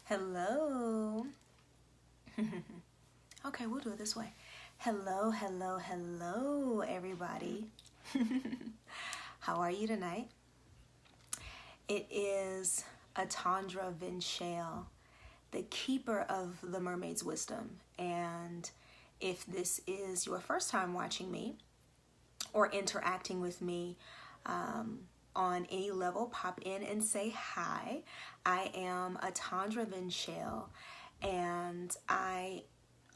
Hello. Okay, we'll do it this way. Hello, hello, hello, everybody. How are you tonight? It is A'Tondra Vinchealle, the keeper of the Mermaid's wisdom. And if this is your first time watching me or interacting with me on any level, pop in and say hi. I am A'Tondra Vinchealle, and I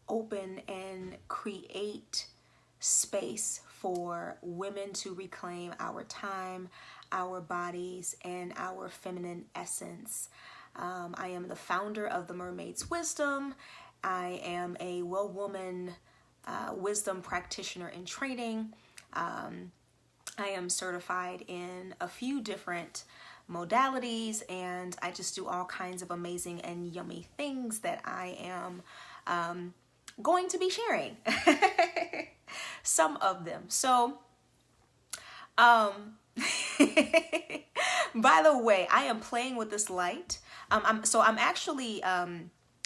open and create space for women to reclaim our time, our bodies, and our feminine essence. I am the founder of the Mermaid's Wisdom. I am a Well Woman Wisdom Practitioner in training. I am certified in a few different modalities, and I just do all kinds of amazing and yummy things that I am going to be sharing. Some of them. So, by the way, I am playing with this light. I'm actually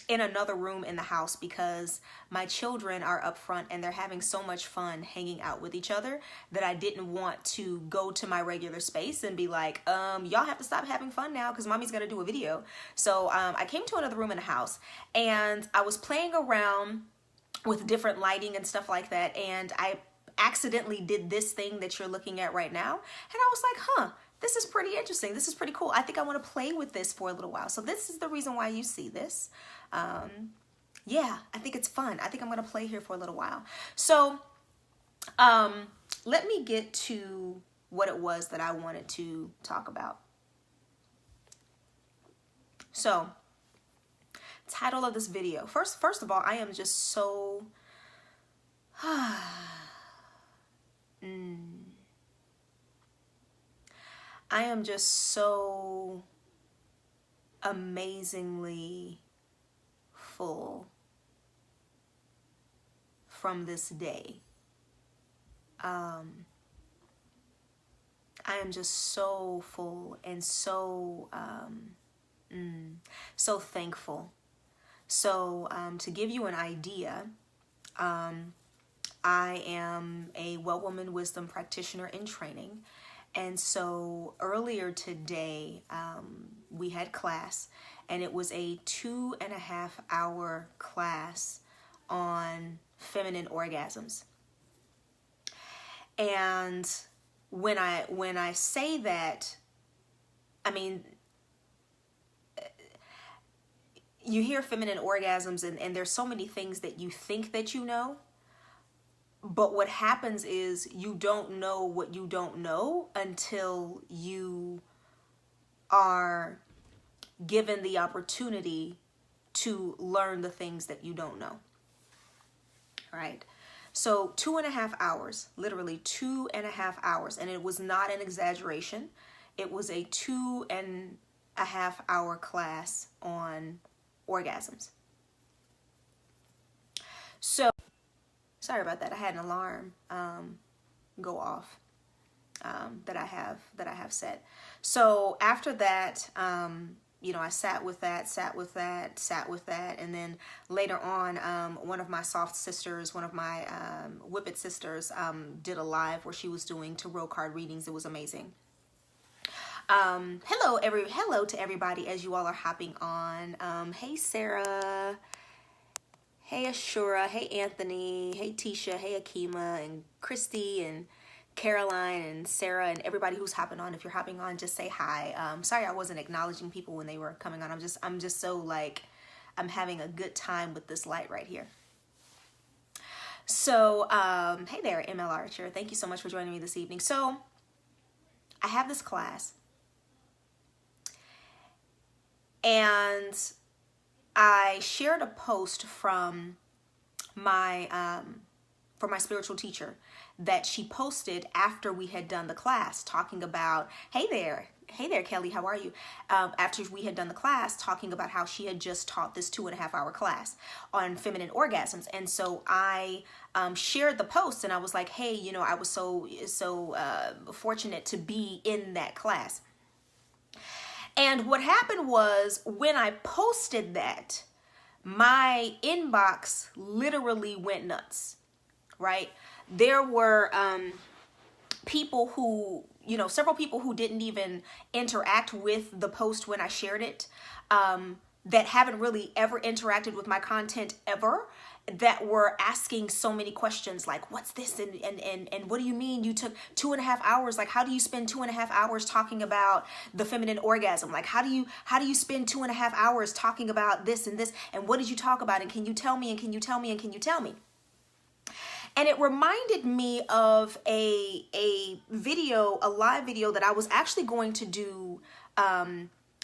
in another room in the house because my children are up front and they're having so much fun hanging out with each other that I didn't want to go to my regular space and be like, y'all have to stop having fun now because mommy's gonna do a video. So I came to another room in the house and I was playing around with different lighting and stuff like that, and I accidentally did this thing that you're looking at right now, and I was like, this is pretty interesting. This is pretty cool. I think I want to play with this for a little while. So this is the reason why you see this. Yeah, I think it's fun. I think I'm going to play here for a little while. So let me get to what it was that I wanted to talk about. So, title of this video. First of all, I am just so I am just so amazingly full from this day. I am just so full and so so thankful. So to give you an idea, I am a Well Woman Wisdom Practitioner in training. And so earlier today, we had class, and it was a 2.5-hour class on feminine orgasms. And when I say that, I mean, you hear feminine orgasms and there's so many things that you think that you know, but what happens is you don't know what you don't know until you are given the opportunity to learn the things that you don't know. Right? So 2.5 hours, literally 2.5 hours, and it was not an exaggeration. It was a 2.5-hour class on orgasms. So, sorry about that. I had an alarm go off that I have set. So after that, you know, I sat with that, and then later on, one of my soft sisters, one of my Whippet sisters, did a live where she was doing tarot card readings. It was amazing. Hello to everybody as you all are hopping on. Hey Sarah, hey Ashura, hey Anthony, hey Tisha, hey Akima, and Christy, and Caroline, and Sarah, and everybody who's hopping on. If you're hopping on, just say hi. Sorry I wasn't acknowledging people when they were coming on. I'm just so like, I'm having a good time with this light right here. So, hey there, ML Archer. Thank you so much for joining me this evening. So, I have this class, and I shared a post from my spiritual teacher that she posted after we had done the class, talking about, hey there Kelly, how are you? After we had done the class, talking about how she had just taught this 2.5-hour class on feminine orgasms. And so I shared the post, and I was like, hey, you know, I was so fortunate to be in that class. And what happened was when I posted that, my inbox literally went nuts, right? There were people who, several people who didn't even interact with the post when I shared it, that haven't really ever interacted with my content ever, that were asking so many questions like, what's this? And what do you mean you took 2.5 hours? Like, how do you spend 2.5 hours talking about the feminine orgasm? Like, how do you spend 2.5 hours talking about this and this? And what did you talk about? And can you tell me? And can you tell me? And can you tell me? And it reminded me of a live video that I was actually going to do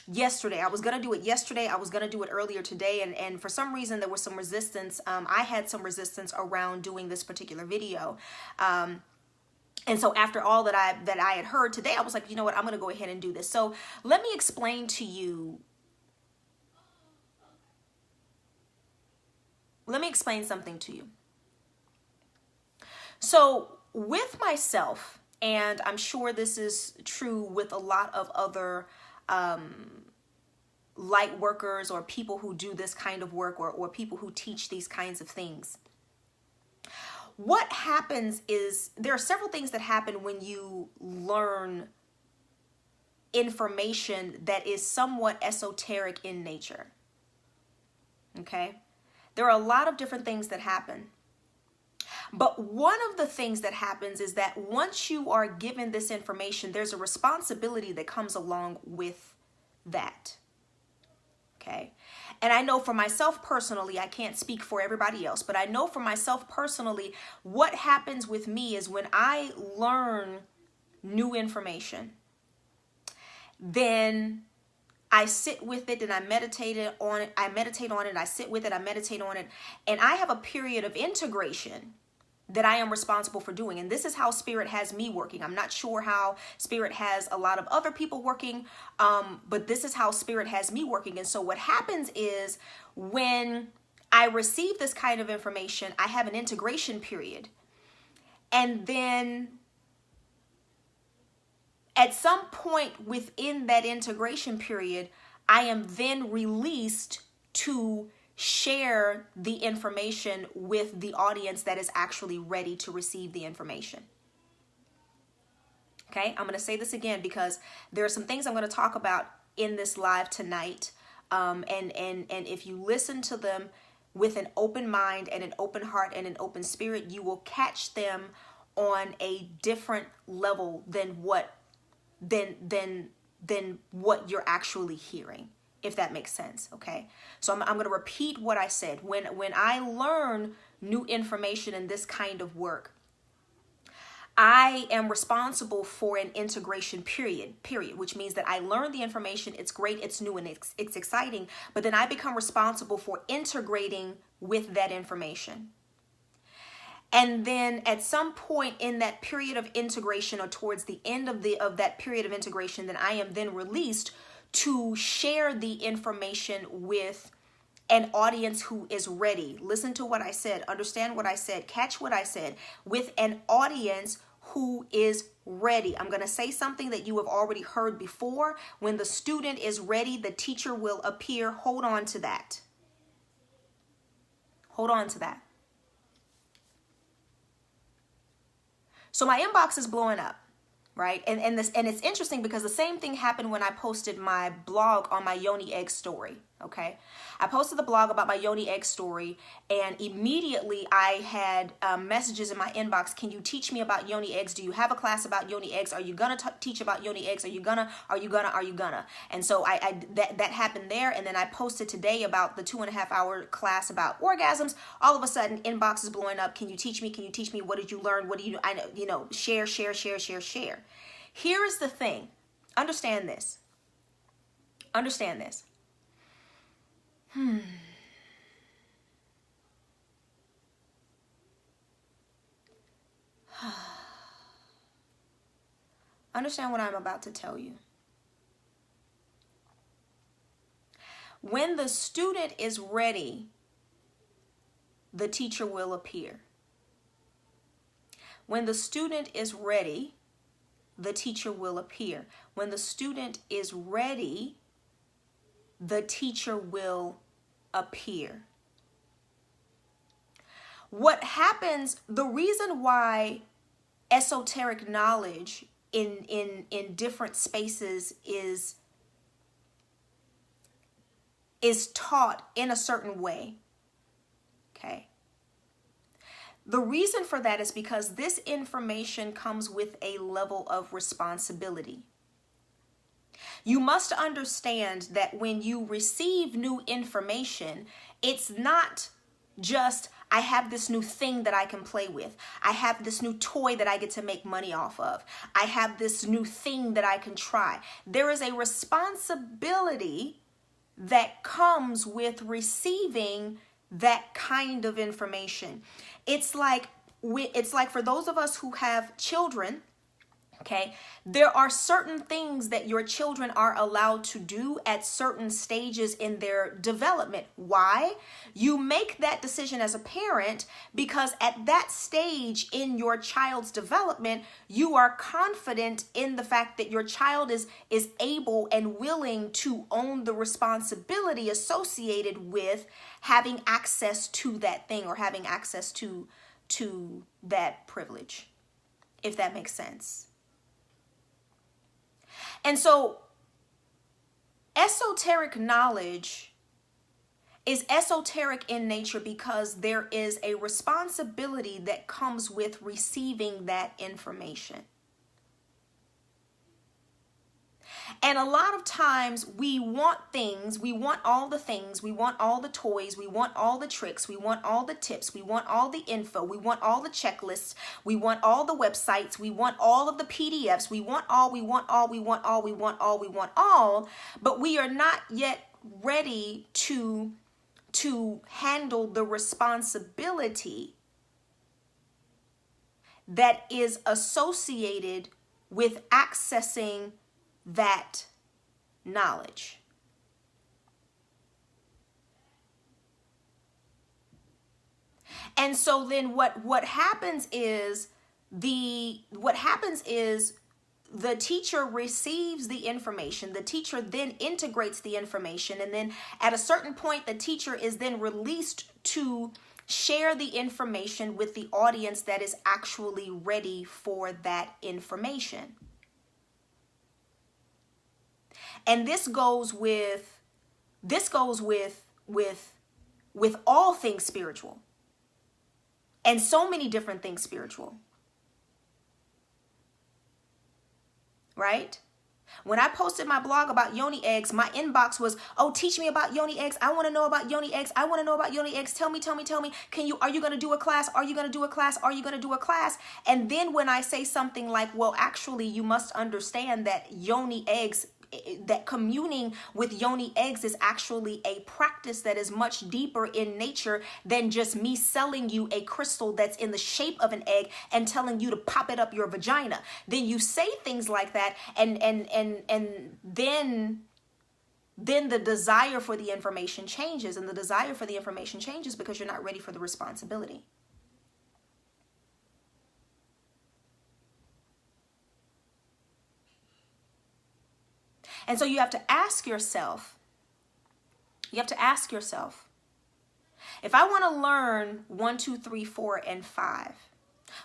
yesterday. I was going to do it yesterday. I was going to do it earlier today. And for some reason, there was some resistance. I had some resistance around doing this particular video. And so after all that I had heard today, I was like, you know what, I'm going to go ahead and do this. So let me explain to you. Let me explain something to you. So with myself, and I'm sure this is true with a lot of other light workers or people who do this kind of work, or people who teach these kinds of things. What happens is there are several things that happen when you learn information that is somewhat esoteric in nature. Okay? There are a lot of different things that happen. But one of the things that happens is that once you are given this information, there's a responsibility that comes along with that. Okay. And I know for myself personally, I can't speak for everybody else, but I know for myself personally, what happens with me is when I learn new information, then I sit with it and I meditate on it. I sit with it, I meditate on it. And I have a period of integration that I am responsible for doing. And this is how Spirit has me working. I'm not sure how Spirit has a lot of other people working, but this is how Spirit has me working. And so what happens is when I receive this kind of information, I have an integration period. And then at some point within that integration period, I am then released to share the information with the audience that is actually ready to receive the information. Okay, I'm going to say this again because there are some things I'm going to talk about in this live tonight. And if you listen to them with an open mind and an open heart and an open spirit, you will catch them on a different level than what you're actually hearing, if that makes sense. Okay, so I'm going to repeat what I said. When I learn new information in this kind of work, I am responsible for an integration period, which means that I learn the information, it's great, it's new, and it's exciting, but then I become responsible for integrating with that information. And then at some point in that period of integration, or towards the end of that period of integration, then I am then released to share the information with an audience who is ready. Listen to what I said, understand what I said, catch what I said, with an audience who is ready. I'm going to say something that you have already heard before. When the student is ready, the teacher will appear. Hold on to that. Hold on to that. So my inbox is blowing up, right? And it's interesting because the same thing happened when I posted my blog on my Yoni egg story, okay? I posted the blog about my Yoni egg story, and immediately I had messages in my inbox. Can you teach me about Yoni eggs? Do you have a class about Yoni eggs? Are you gonna teach about Yoni eggs? Are you gonna? And so that happened there, and then I posted today about the 2.5-hour class about orgasms. All of a sudden, inbox is blowing up. Can you teach me? Can you teach me? What did you learn? What do you? Share. Here is the thing. Understand this. Understand this. Understand what I'm about to tell you. When the student is ready, the teacher will appear. When the student is ready, the teacher will appear. When the student is ready, the teacher will appear. What happens, the reason why esoteric knowledge in different spaces is taught in a certain way, okay? The reason for that is because this information comes with a level of responsibility. You must understand that when you receive new information, it's not just, I have this new thing that I can play with. I have this new toy that I get to make money off of. I have this new thing that I can try. There is a responsibility that comes with receiving that kind of information. It's like for those of us who have children, okay, there are certain things that your children are allowed to do at certain stages in their development. Why? You make that decision as a parent because at that stage in your child's development, you are confident in the fact that your child is able and willing to own the responsibility associated with having access to that thing or having access to that privilege, if that makes sense. And so esoteric knowledge is esoteric in nature because there is a responsibility that comes with receiving that information. And a lot of times we want things, we want all the things, we want all the toys, we want all the tricks, we want all the tips, we want all the info, we want all the checklists, we want all the websites, we want all of the PDFs, we want all, but we are not yet ready to handle the responsibility that is associated with accessing that knowledge. And so then what happens is the teacher receives the information. The teacher then integrates the information, and then at a certain point the teacher is then released to share the information with the audience that is actually ready for that information. And this goes with all things spiritual, and so many different things spiritual, right? When I posted my blog about yoni eggs, my inbox was, oh, teach me about yoni eggs. I want to know about yoni eggs. I want to know about yoni eggs. Tell me. Are you going to do a class? Are you going to do a class? Are you going to do a class? And then when I say something like, well, actually, you must understand that yoni eggs, that communing with yoni eggs is actually a practice that is much deeper in nature than just me selling you a crystal that's in the shape of an egg and telling you to pop it up your vagina. Then you say things like that, and then the desire for the information changes, and the desire for the information changes because you're not ready for the responsibility. And so you have to ask yourself, if I want to learn 1, 2, 3, 4, and 5,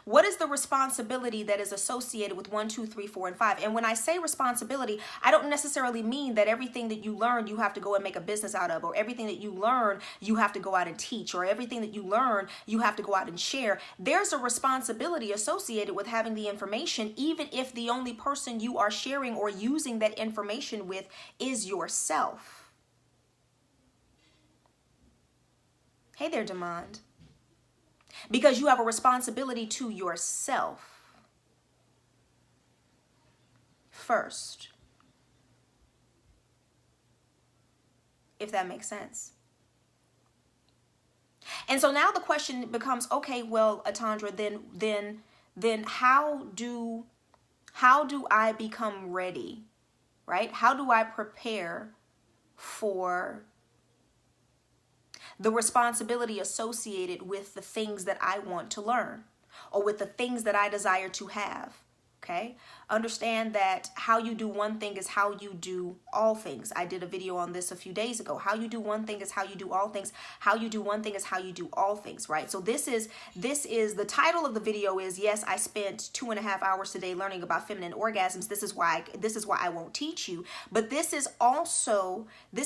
what is the responsibility that is associated with 1, 2, 3, 4, and 5? And when I say responsibility, I don't necessarily mean that everything that you learn, you have to go and make a business out of, or everything that you learn, you have to go out and teach, or everything that you learn, you have to go out and share. There's a responsibility associated with having the information, even if the only person you are sharing or using that information with is yourself. Hey there, Demand. Because you have a responsibility to yourself first, if that makes sense. And so now the question becomes, okay, well, A'Tondra, then how do I become ready, right? How do I prepare for the responsibility associated with the things that I want to learn, or with the things that I desire to have, okay? Understand that how you do one thing is how you do all things. I did a video on this a few days ago. How you do one thing is how you do all things. How you do one thing is how you do all things, right? So this is the title of the video is, yes, I spent 2.5 hours today learning about feminine orgasms. This is why I won't teach you. But this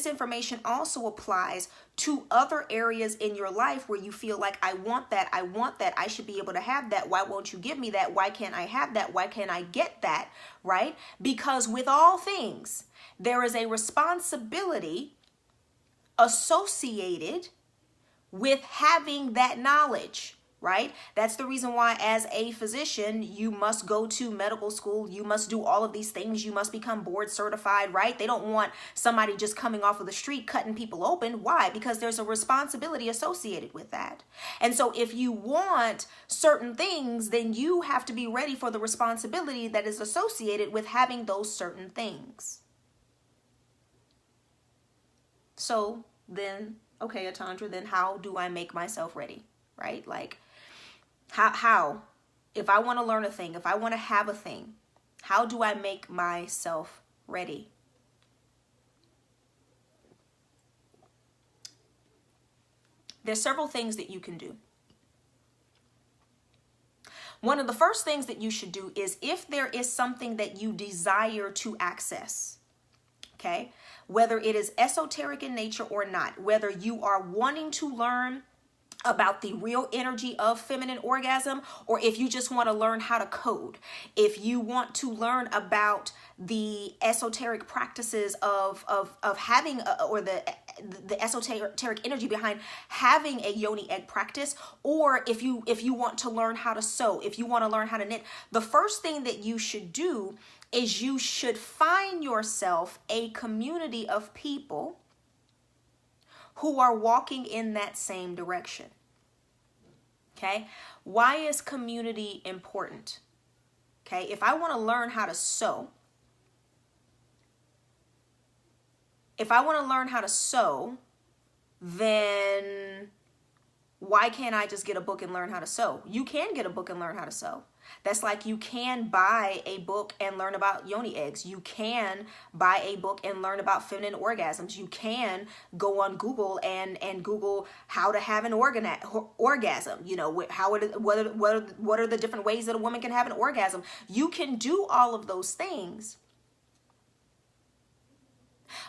information also applies to other areas in your life where you feel like, I want that, I should be able to have that. Why won't you give me that? Why can't I have that? Why can't I get that? Right? Because with all things, there is a responsibility associated with having that knowledge. Right? That's the reason why as a physician, you must go to medical school. You must do all of these things. You must become board certified, right? They don't want somebody just coming off of the street cutting people open. Why? Because there's a responsibility associated with that. And so if you want certain things, then you have to be ready for the responsibility that is associated with having those certain things. So then, okay, A'Tondra, then how do I make myself ready? Right? Like, how, if I want to learn a thing, if I want to have a thing, how do I make myself ready? There's several things that you can do. One of the first things that you should do is if there is something that you desire to access, okay, whether it is esoteric in nature or not, whether you are wanting to learn about the real energy of feminine orgasm, or if you just want to learn how to code, if you want to learn about the esoteric practices of having or the esoteric energy behind having a yoni egg practice, or if you want to learn how to sew, if you want to learn how to knit, the first thing that you should do is you should find yourself a community of people who are walking in that same direction. Okay? Why is community important? Okay? If I want to learn how to sew, then why can't I just get a book and learn how to sew? You can get a book and learn how to sew. That's like you can buy a book and learn about yoni eggs. You can buy a book and learn about feminine orgasms. You can go on Google and Google how to have an orgasm. You know, what are the different ways that a woman can have an orgasm? You can do all of those things.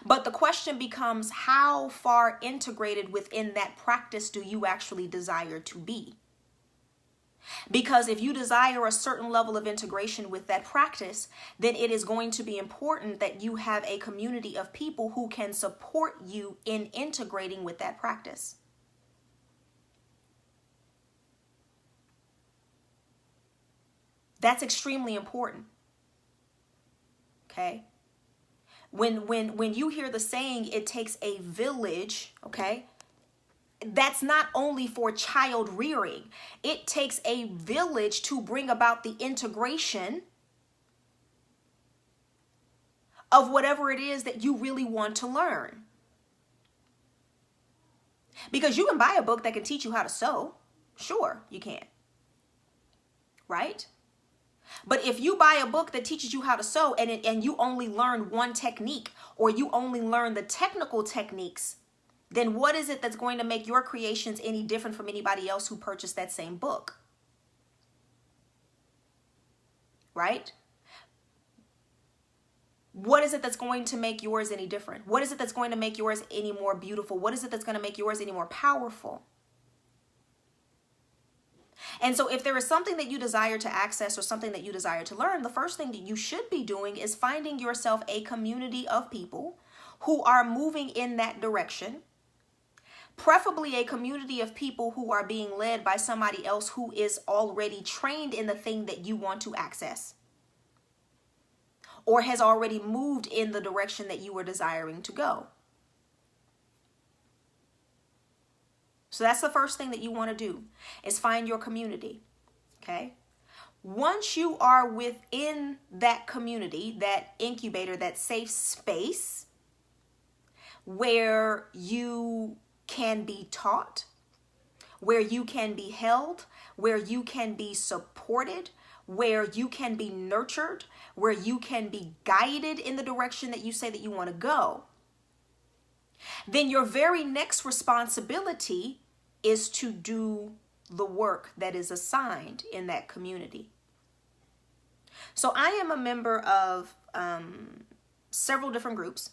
But the question becomes, how far integrated within that practice do you actually desire to be? Because if you desire a certain level of integration with that practice, then it is going to be important that you have a community of people who can support you in integrating with that practice. That's extremely important. Okay? When you hear the saying, it takes a village, okay? That's not only for child rearing. It takes a village to bring about the integration of whatever it is that you really want to learn. Because you can buy a book that can teach you how to sew. Sure, you can. Right? But if you buy a book that teaches you how to sew and you only learn one technique, or you only learn the technical techniques, then what is it that's going to make your creations any different from anybody else who purchased that same book? Right? What is it that's going to make yours any different? What is it that's going to make yours any more beautiful? What is it that's going to make yours any more powerful? And so if there is something that you desire to access or something that you desire to learn, the first thing that you should be doing is finding yourself a community of people who are moving in that direction. Preferably a community of people who are being led by somebody else who is already trained in the thing that you want to access, or has already moved in the direction that you are desiring to go. So that's the first thing that you want to do, is find your community, okay? Once you are within that community, that incubator, that safe space where you can be taught, where you can be held, where you can be supported, where you can be nurtured, where you can be guided in the direction that you say that you want to go, then your very next responsibility is to do the work that is assigned in that community. So I am a member of several different groups.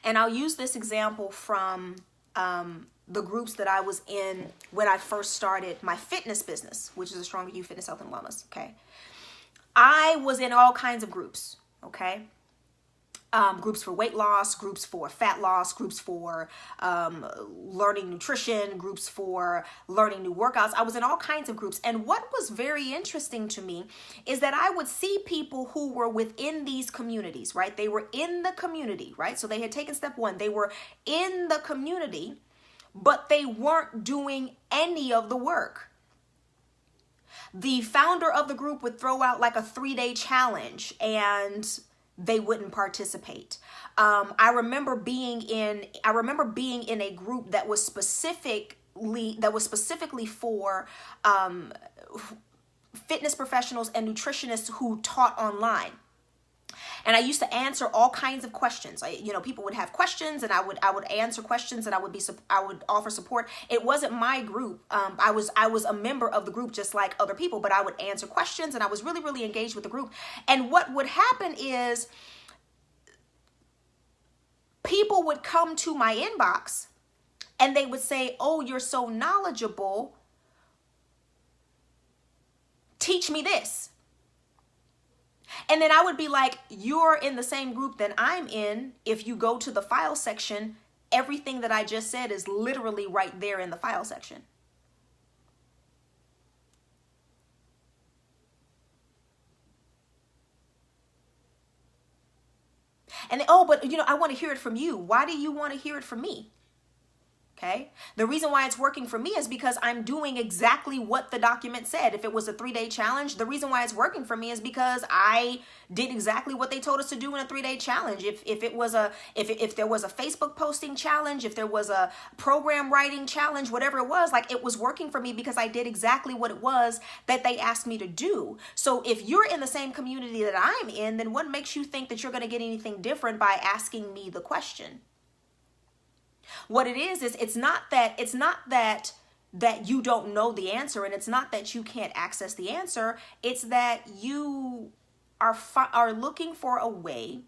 And I'll use this example from the groups that I was in when I first started my fitness business, which is a Stronger You Fitness, Health, and Wellness, okay? I was in all kinds of groups, okay? Groups for weight loss, groups for fat loss, groups for learning nutrition, groups for learning new workouts. I was in all kinds of groups. And what was very interesting to me is that I would see people who were within these communities, right? They were in the community, right? So they had taken step one. They were in the community, but they weren't doing any of the work. The founder of the group would throw out like a 3-day challenge and they wouldn't participate. I remember being in a group that was specifically for fitness professionals and nutritionists who taught online. And I used to answer all kinds of questions. People would have questions, and I would answer questions, and I would offer support. It wasn't my group. I was a member of the group just like other people, but I would answer questions, and I was really, really engaged with the group. And what would happen is people would come to my inbox, and they would say, "Oh, you're so knowledgeable. Teach me this." And then I would be like, you're in the same group that I'm in. If you go to the file section, everything that I just said is literally right there in the file section. And then, but I want to hear it from you. Why do you want to hear it from me? Okay. The reason why it's working for me is because I'm doing exactly what the document said. If it was a 3-day challenge, the reason why it's working for me is because I did exactly what they told us to do in a 3-day challenge. If there was a Facebook posting challenge, if there was a program writing challenge, whatever it was, like, it was working for me because I did exactly what it was that they asked me to do. So if you're in the same community that I'm in, then what makes you think that you're going to get anything different by asking me the question? What it is it's not that you don't know the answer, and it's not that you can't access the answer. It's that you are looking for a way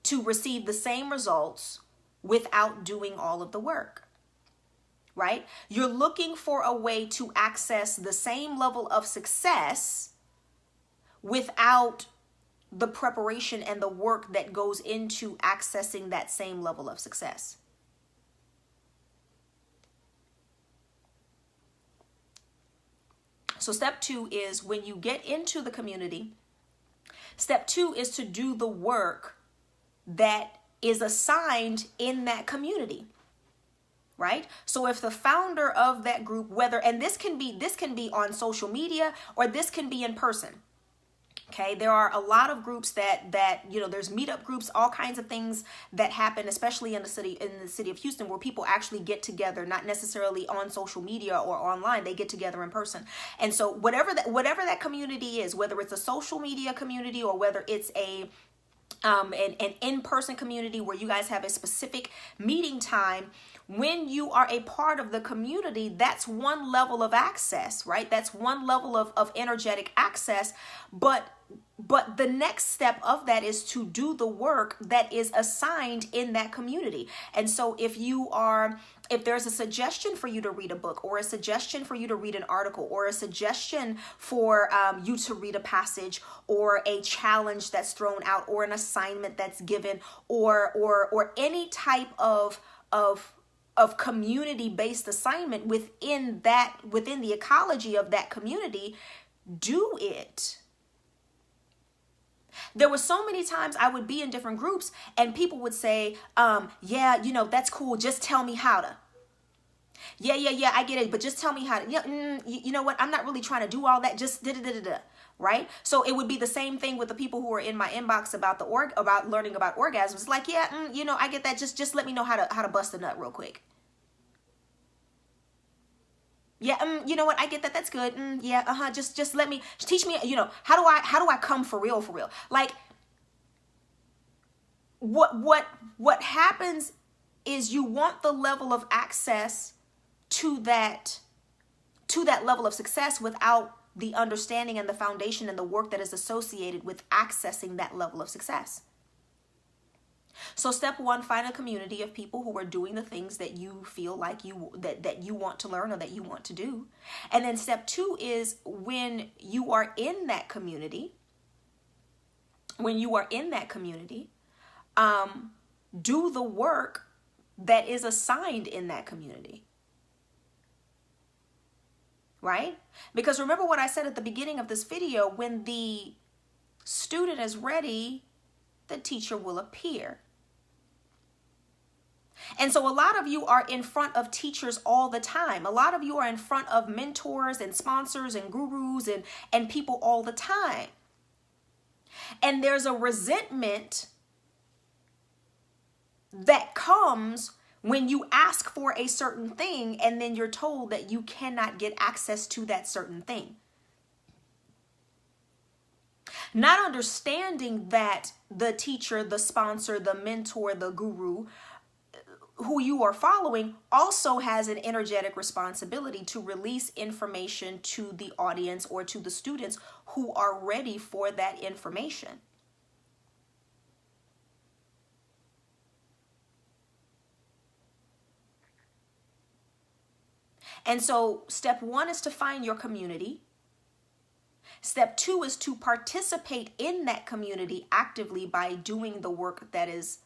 to receive the same results without doing all of the work, right? You're looking for a way to access the same level of success without the preparation and the work that goes into accessing that same level of success. So step 2 is when you get into the community, step 2 is to do the work that is assigned in that community, right? So if the founder of that group, and this can be on social media, or this can be in person. Okay, there are a lot of groups that there's meetup groups, all kinds of things that happen, especially in the city of Houston, where people actually get together, not necessarily on social media or online. They get together in person. And so whatever that community is, whether it's a social media community or whether it's an in-person community where you guys have a specific meeting time, when you are a part of the community, that's one level of access, right? That's one level of energetic access. But the next step of that is to do the work that is assigned in that community. And so if there's a suggestion for you to read a book, or a suggestion for you to read an article, or a suggestion for you to read a passage, or a challenge that's thrown out, or an assignment that's given, or any type of community-based assignment within the ecology of that community, do it. There were so many times I would be in different groups and people would say, that's cool. Just tell me how to. Yeah, I get it. But just tell me how to. You know what? I'm not really trying to do all that. Just da-da-da-da-da. Right? So it would be the same thing with the people who are in my inbox about about learning about orgasms. It's like, I get that. Just let me know how to bust a nut real quick. Yeah, you know what? I get that. That's good. Yeah, just let me, teach me, how do I come for real, for real? Like, what happens is you want the level of access to that level of success without the understanding and the foundation and the work that is associated with accessing that level of success. So step one, find a community of people who are doing the things that you feel like that you want to learn or that you want to do. And then step two is when you are in that community, do the work that is assigned in that community. Right? Because remember what I said at the beginning of this video, when the student is ready, the teacher will appear. And so a lot of you are in front of teachers all the time. A lot of you are in front of mentors and sponsors and gurus and people all the time. And there's a resentment that comes when you ask for a certain thing and then you're told that you cannot get access to that certain thing. Not understanding that the teacher, the sponsor, the mentor, the guru, who you are following also has an energetic responsibility to release information to the audience or to the students who are ready for that information. And so step one is to find your community. Step two is to participate in that community actively by doing the work that is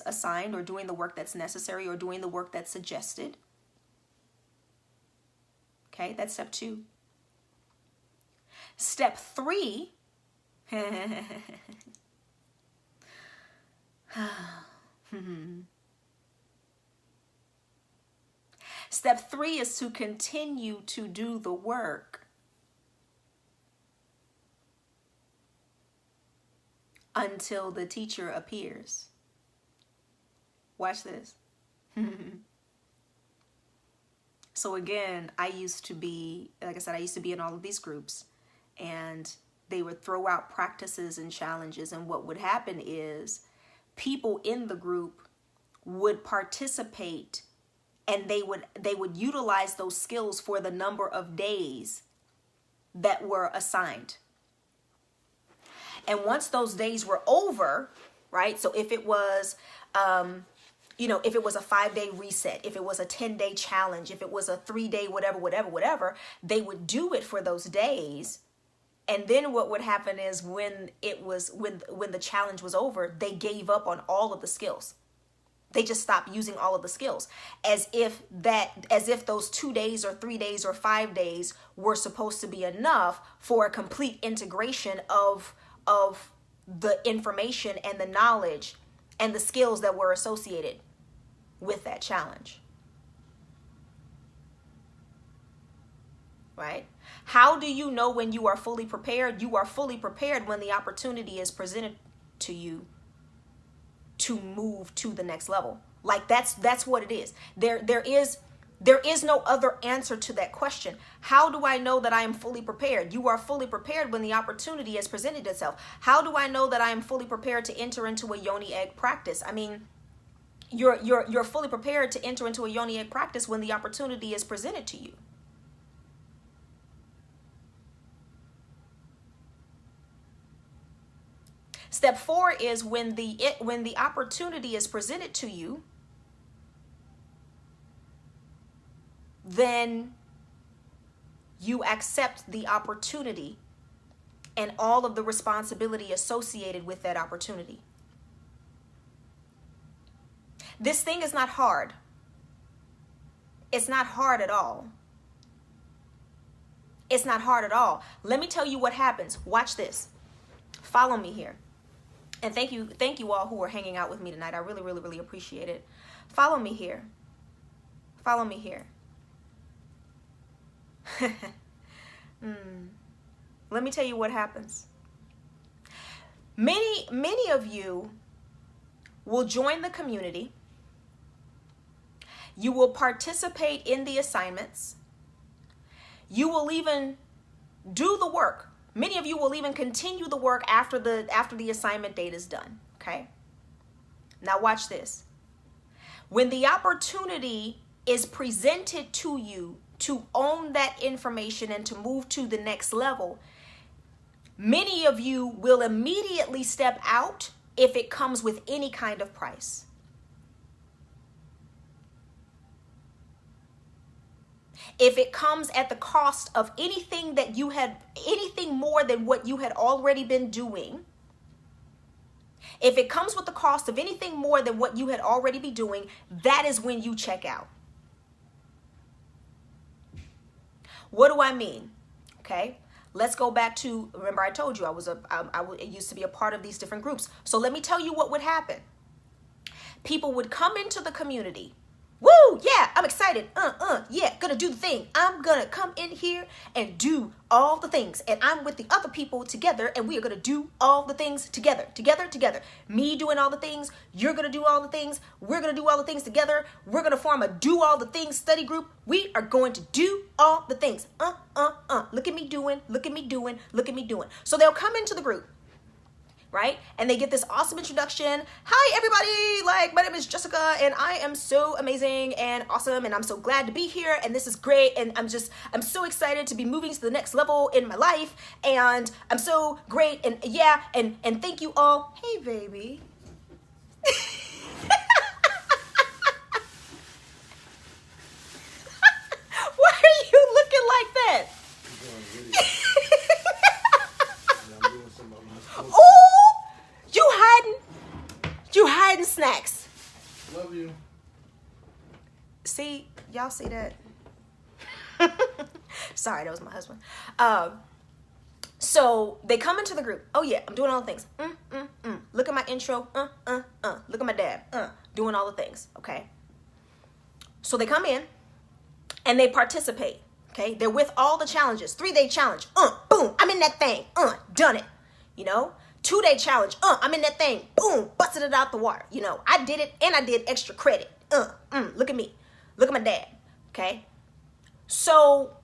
assigned, or doing the work that's necessary, or doing the work that's suggested. Okay, that's step two. Step three, step three is to continue to do the work until the teacher appears. Watch this. So again, I used to be, like I said, I used to be in all of these groups, and they would throw out practices and challenges. And what would happen is people in the group would participate, and they would utilize those skills for the number of days that were assigned. And once those days were over, right? So if it was, if it was a 5-day reset, if it was a 10-day challenge, if it was a 3-day whatever, they would do it for those days. And then what would happen is when the challenge was over, they gave up on all of the skills. They just stopped using all of the skills, as if those 2 days or 3 days or 5 days were supposed to be enough for a complete integration of the information and the knowledge and the skills that were associated with that challenge. Right? How do you know when you are fully prepared? You are fully prepared when the opportunity is presented to you to move to the next level. Like that's what it is. There is no other answer to that question. How do I know that I am fully prepared? You are fully prepared when the opportunity has presented itself. How do I know that I am fully prepared to enter into a Yoni egg practice? I mean, you're fully prepared to enter into a Yoni egg practice when the opportunity is presented to you. Step 4 is when the opportunity is presented to you, then you accept the opportunity and all of the responsibility associated with that opportunity. This thing is not hard. It's not hard at all. It's not hard at all. Let me tell you what happens. Watch this. Follow me here. And thank you all who are hanging out with me tonight. I really, really, really appreciate it. Follow me here. Follow me here. Let me tell you what happens. Many of you will join the community. You will participate in the assignments. You will even do the work. Many of you will even continue the work after the assignment date is done, okay? Now watch this. When the opportunity is presented to you to own that information and to move to the next level, many of you will immediately step out if it comes with any kind of price. If it comes at the cost of anything more than what you had already been doing, if it comes with the cost of anything more than what you had already been doing, that is when you check out. What do I mean? Okay, let's go back to, remember I told you I used to be a part of these different groups. So let me tell you what would happen. People would come into the community. Woo, yeah, I'm excited. Yeah, gonna do the thing. I'm gonna come in here and do all the things. And I'm with the other people together, and we are gonna do all the things together. Me doing all the things, you're gonna do all the things, we're gonna do all the things together. We're gonna form a do all the things study group. We are going to do all the things. Look at me doing, look at me doing, look at me doing. So they'll come into the group, right? And they get this awesome introduction. Hi, everybody. Like, my name is Jessica, and I am so amazing and awesome, and I'm so glad to be here, and this is great, and I'm so excited to be moving to the next level in my life, and I'm so great, and yeah, and thank you all. Hey, baby. Why are you looking like that? Oh, you hiding snacks. Love you. See, y'all see that? Sorry, that was my husband. So they come into the group. Oh yeah, I'm doing all the things. Look at my intro. Look at my dad. Doing all the things. Okay. So they come in and they participate. Okay. They're with all the challenges. 3-day challenge. Boom. I'm in that thing. Done it. You know. 2-day challenge. I'm in that thing. Boom. Busted it out the water. You know, I did it and I did extra credit. Look at me. Look at my dad. Okay. So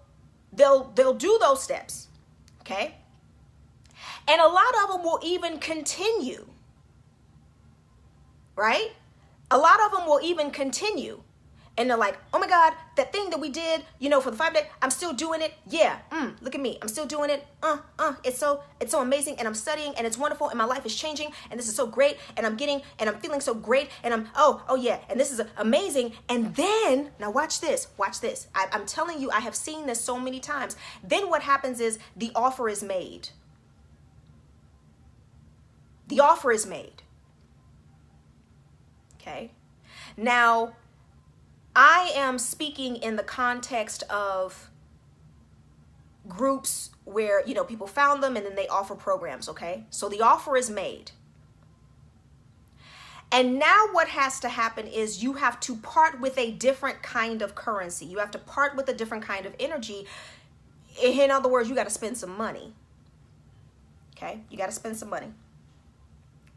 they'll do those steps. Okay. And a lot of them will even continue. Right? A lot of them will even continue. And they're like, oh my God, that thing that we did, you know, for the 5 days, I'm still doing it. Yeah. Look at me. I'm still doing it. It's so amazing. And I'm studying and it's wonderful. And my life is changing. And this is so great. And I'm feeling so great. And oh yeah. And this is amazing. And then, now watch this. I'm telling you, I have seen this so many times. Then what happens is the offer is made. The offer is made. Okay. Now, I am speaking in the context of groups where, you know, people found them and then they offer programs, okay? So the offer is made. And now what has to happen is you have to part with a different kind of currency. You have to part with a different kind of energy. In other words, you got to spend some money. Okay? You got to spend some money.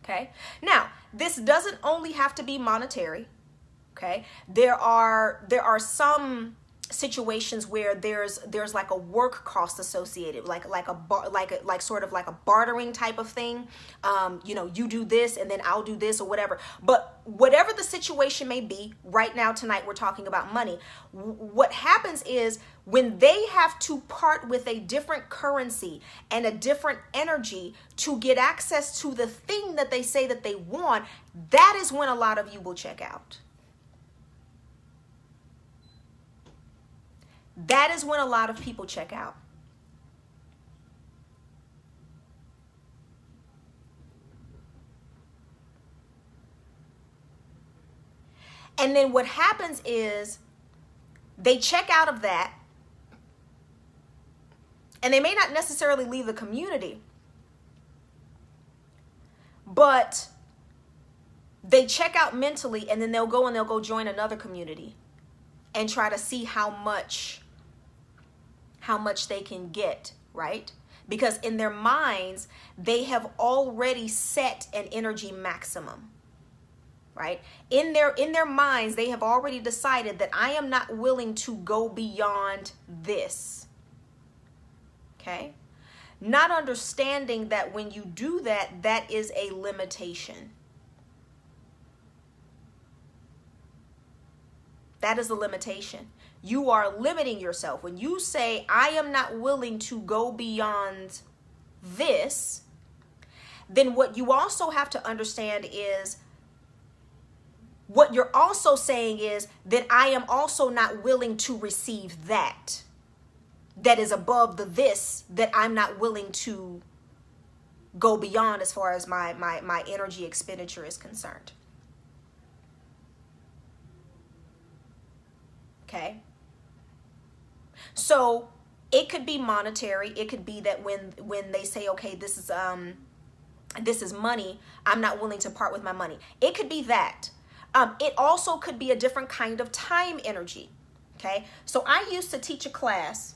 Okay? Now, this doesn't only have to be monetary. Okay, there are some situations where there's like a work cost associated, like sort of like a bartering type of thing. You know, you do this and then I'll do this or whatever. But whatever the situation may be, right now tonight we're talking about money. What happens is when they have to part with a different currency and a different energy to get access to the thing that they say that they want, that is when a lot of you will check out. That is when a lot of people check out. And then what happens is they check out of that, and they may not necessarily leave the community, but they check out mentally, and then they'll go join another community and try to see how much they can get, right? Because in their minds, they have already set an energy maximum, right? In their minds, they have already decided that I am not willing to go beyond this. Okay? Not understanding that when you do that, that is a limitation. That is a limitation. You are limiting yourself. When you say, I am not willing to go beyond this, then what you also have to understand is, what you're also saying is that I am also not willing to receive that. That is above the this that I'm not willing to go beyond as far as my energy expenditure is concerned. Okay? So it could be monetary. It could be that when they say, okay, this is money, I'm not willing to part with my money. It could be that. It also could be a different kind of time energy. Okay? So I used to teach a class.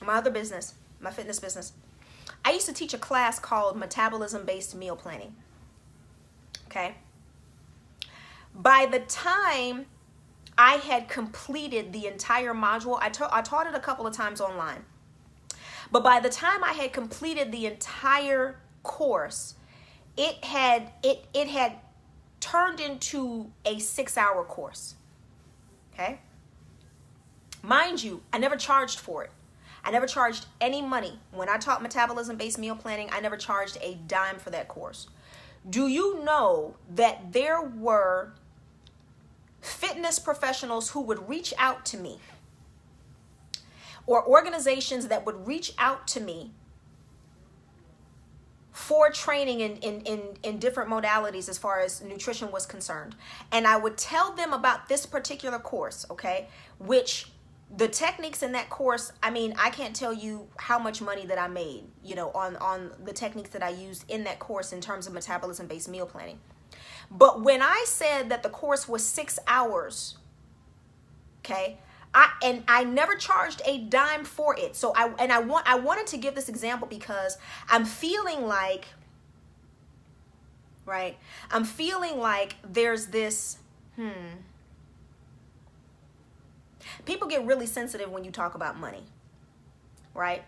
My other business, my fitness business. I used to teach a class called metabolism-based meal planning. Okay? By the time I had completed the entire module, I taught it a couple of times online. But by the time I had completed the entire course, it had turned into a 6-hour course. Okay? Mind you, I never charged for it. I never charged any money. When I taught metabolism-based meal planning, I never charged a dime for that course. Do you know that there were fitness professionals who would reach out to me, or organizations that would reach out to me for training in different modalities as far as nutrition was concerned? And I would tell them about this particular course, okay, which the techniques in that course, I mean, I can't tell you how much money that I made, you know, on the techniques that I used in that course in terms of metabolism-based meal planning. But when I said that the course was 6 hours, okay, I never charged a dime for it. So I wanted to give this example because I'm feeling like, right? I'm feeling like there's this, people get really sensitive when you talk about money, right?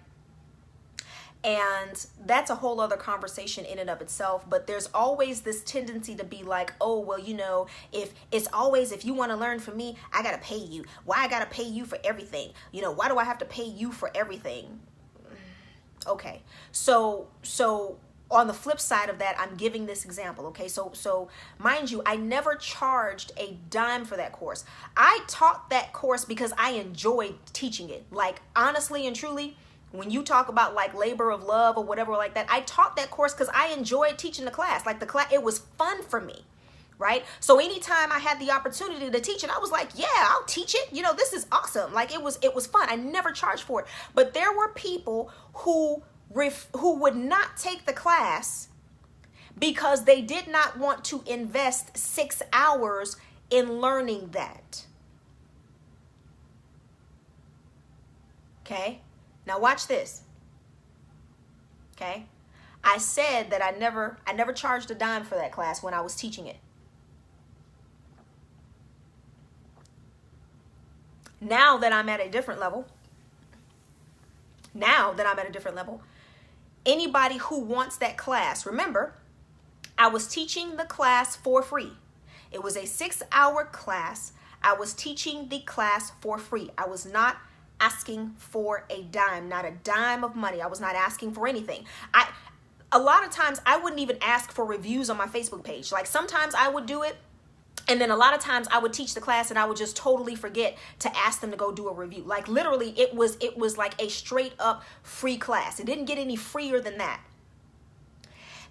And that's a whole other conversation in and of itself. But there's always this tendency to be like, oh, well, you know, if you want to learn from me, I got to pay you. Why I got to pay you for everything? You know, why do I have to pay you for everything? Okay. So on the flip side of that, I'm giving this example. Okay. So mind you, I never charged a dime for that course. I taught that course because I enjoyed teaching it. Like, honestly and truly, when you talk about like labor of love or whatever like that, I taught that course because I enjoyed teaching the class. Like, the class, it was fun for me, right? So anytime I had the opportunity to teach it, I was like, yeah, I'll teach it. You know, this is awesome. Like, it was fun. I never charged for it. But there were people who would not take the class because they did not want to invest 6 hours in learning that. Okay? Now watch this. Okay? I said that I never charged a dime for that class when I was teaching it. Now that I'm at a different level, anybody who wants that class, remember, I was teaching the class for free. It was a 6-hour class. I was teaching the class for free. I was not asking for a dime, not a dime of money. I was not asking for anything. A lot of times I wouldn't even ask for reviews on my Facebook page. Like, sometimes I would do it, and then a lot of times I would teach the class and I would just totally forget to ask them to go do a review. Like, literally, it was like a straight up free class. It didn't get any freer than that.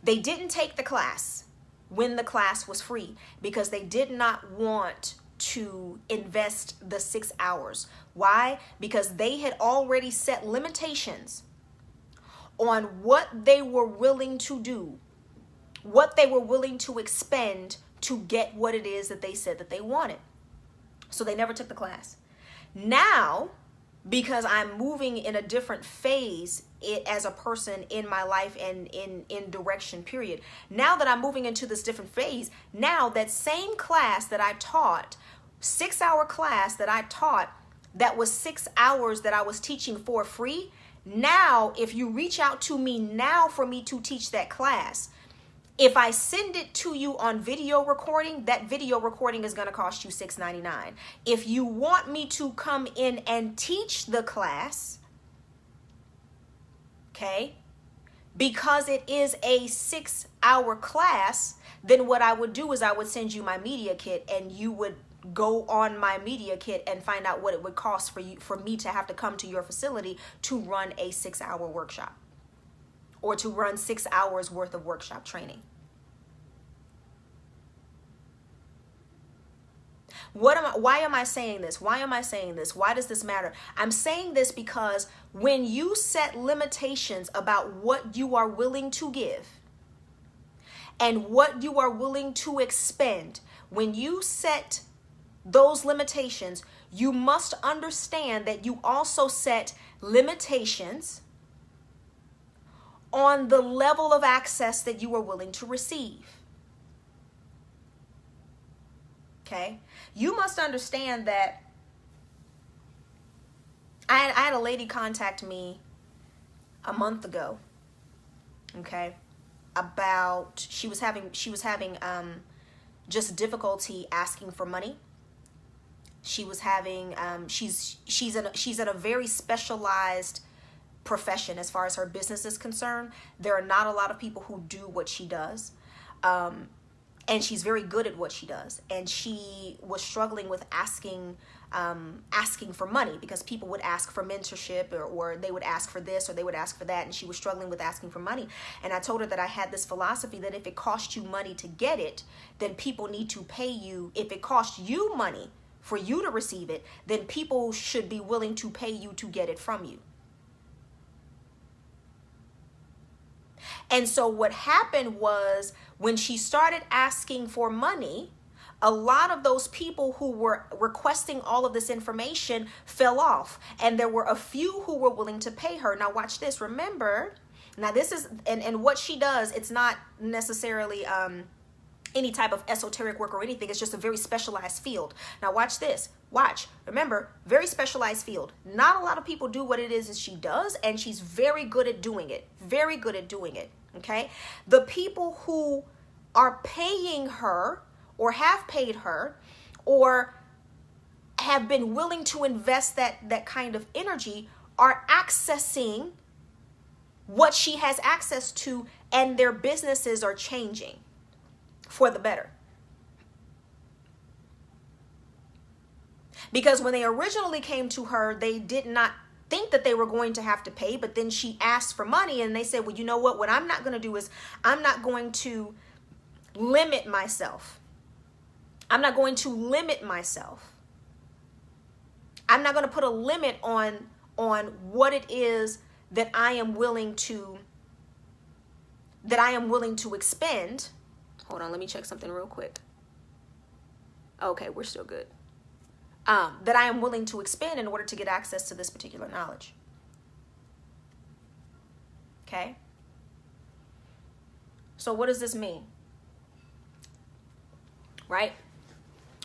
They didn't take the class when the class was free because they did not want to invest the 6 hours. Why? Because they had already set limitations on what they were willing to do, what they were willing to expend to get what it is that they said that they wanted. So they never took the class. Now, because I'm moving in a different phase as a person in my life and in direction, period. Now that I'm moving into this different phase, now that same class that I taught, 6-hour class that I taught that was 6 hours that I was teaching for free. Now, if you reach out to me now for me to teach that class, if I send it to you on video recording, that video recording is going to cost you $6.99. If you want me to come in and teach the class, okay, because it is a 6-hour class, then what I would do is I would send you my media kit, and you would go on my media kit and find out what it would cost for me to have to come to your facility to run a 6-hour workshop, or to run 6 hours worth of workshop training. Why am I saying this? Why am I saying this? Why does this matter? I'm saying this because when you set limitations about what you are willing to give and what you are willing to expend, when you set those limitations, you must understand that you also set limitations on the level of access that you are willing to receive. Okay? You must understand that I had a lady contact me a month ago, okay, about she was having just difficulty asking for money. She was having she's in a very specialized profession as far as her business is concerned. There are not a lot of people who do what she does. And she's very good at what she does. And she was struggling with asking for money, because people would ask for mentorship, or they would ask for this, or they would ask for that. And she was struggling with asking for money. And I told her that I had this philosophy that if it costs you money to get it, then people need to pay you. If it costs you money for you to receive it, then people should be willing to pay you to get it from you. And so what happened was, when she started asking for money, a lot of those people who were requesting all of this information fell off. And there were a few who were willing to pay her. Now watch this. Remember, now this is, and what she does, it's not necessarily any type of esoteric work or anything. It's just a very specialized field. Now watch this. Watch. Remember, very specialized field. Not a lot of people do what it is that she does, and she's very good at doing it. Very good at doing it. Okay? The people who are paying her, or have paid her, or have been willing to invest that kind of energy, are accessing what she has access to, and their businesses are changing for the better. Because when they originally came to her, they did not think that they were going to have to pay, but then she asked for money, and they said, well, you know what I'm not going to do is I'm not going to limit myself. I'm not going to limit myself. I'm not going to put a limit on what it is that I am willing to expend. Hold on, let me check something real quick. Okay, we're still good. That I am willing to expend in order to get access to this particular knowledge. Okay? So what does this mean? Right?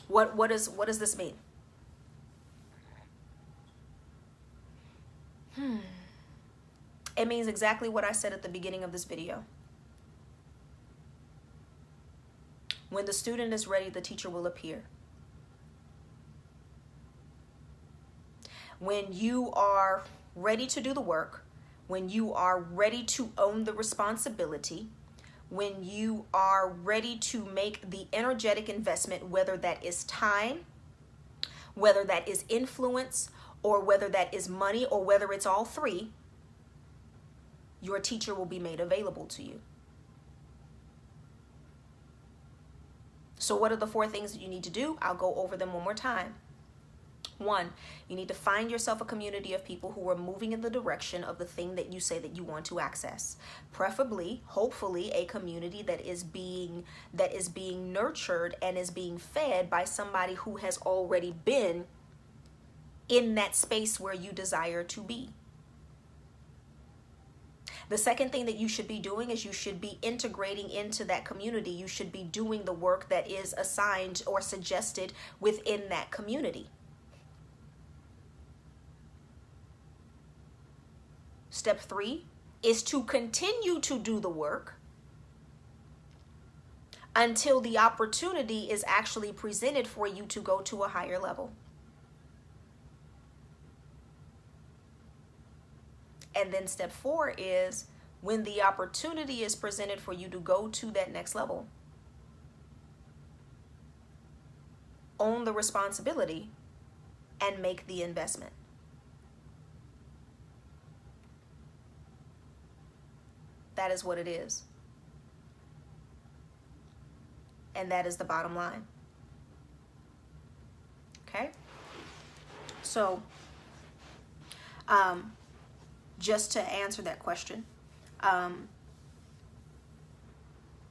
What does this mean? It means exactly what I said at the beginning of this video. When the student is ready, the teacher will appear. When you are ready to do the work, when you are ready to own the responsibility, when you are ready to make the energetic investment, whether that is time, whether that is influence, or whether that is money, or whether it's all three, your teacher will be made available to you. So what are the 4 things that you need to do? I'll go over them one more time. 1, you need to find yourself a community of people who are moving in the direction of the thing that you say that you want to access. Preferably, hopefully, a community that is being nurtured and is being fed by somebody who has already been in that space where you desire to be. The second thing that you should be doing is you should be integrating into that community. You should be doing the work that is assigned or suggested within that community. Step 3 is to continue to do the work until the opportunity is actually presented for you to go to a higher level. And then step 4 is when the opportunity is presented for you to go to that next level, own the responsibility and make the investment. That is what it is. And that is the bottom line. Okay? So, just to answer that question.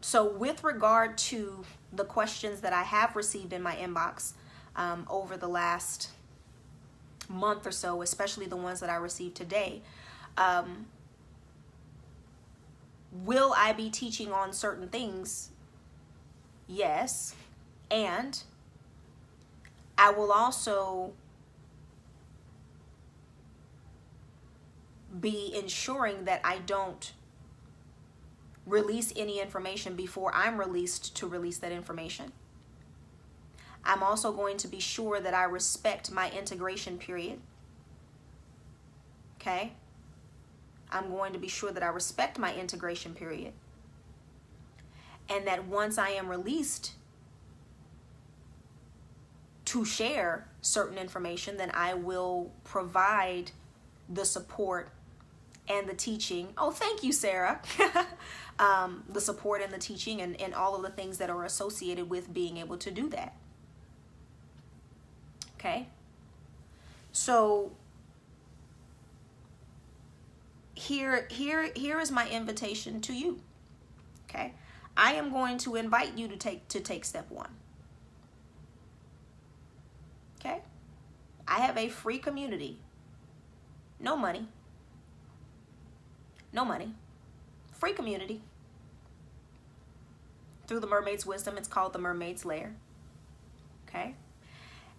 So with regard to the questions that I have received in my inbox over the last month or so, especially the ones that I received today, will I be teaching on certain things? Yes. And I will also be ensuring that I don't release any information before I'm released to release that information. I'm also going to be sure that I respect my integration period. Okay? I'm going to be sure that I respect my integration period. And that once I am released to share certain information, then I will provide the support and the teaching. Oh, thank you, Sarah. The support and the teaching and all of the things that are associated with being able to do that. Okay? So here is my invitation to you. Okay? I am going to invite you to take step 1. Okay? I have a free community. No money. No money. Free community. Through the Mermaid's Wisdom, it's called the Mermaid's Lair. Okay?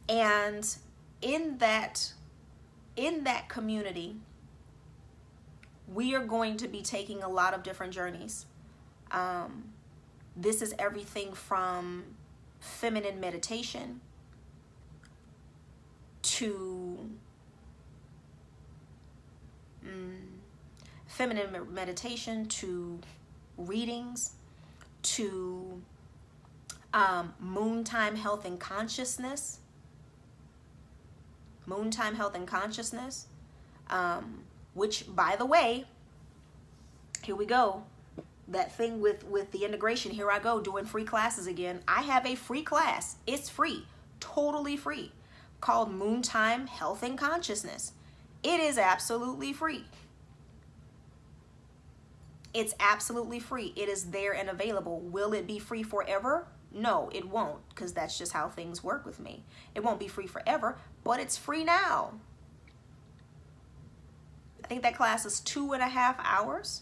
And in that community, we are going to be taking a lot of different journeys. This is everything from feminine meditation to readings, to MoonTime health and consciousness. MoonTime health and consciousness, which, by the way, here we go. That thing with the integration. Here I go doing free classes again. I have a free class. It's free, totally free, called MoonTime Health and Consciousness. It is absolutely free. It's absolutely free. It is there and available. Will it be free forever? No, it won't, because that's just how things work with me. It won't be free forever, but it's free now. I think that class is 2.5 hours.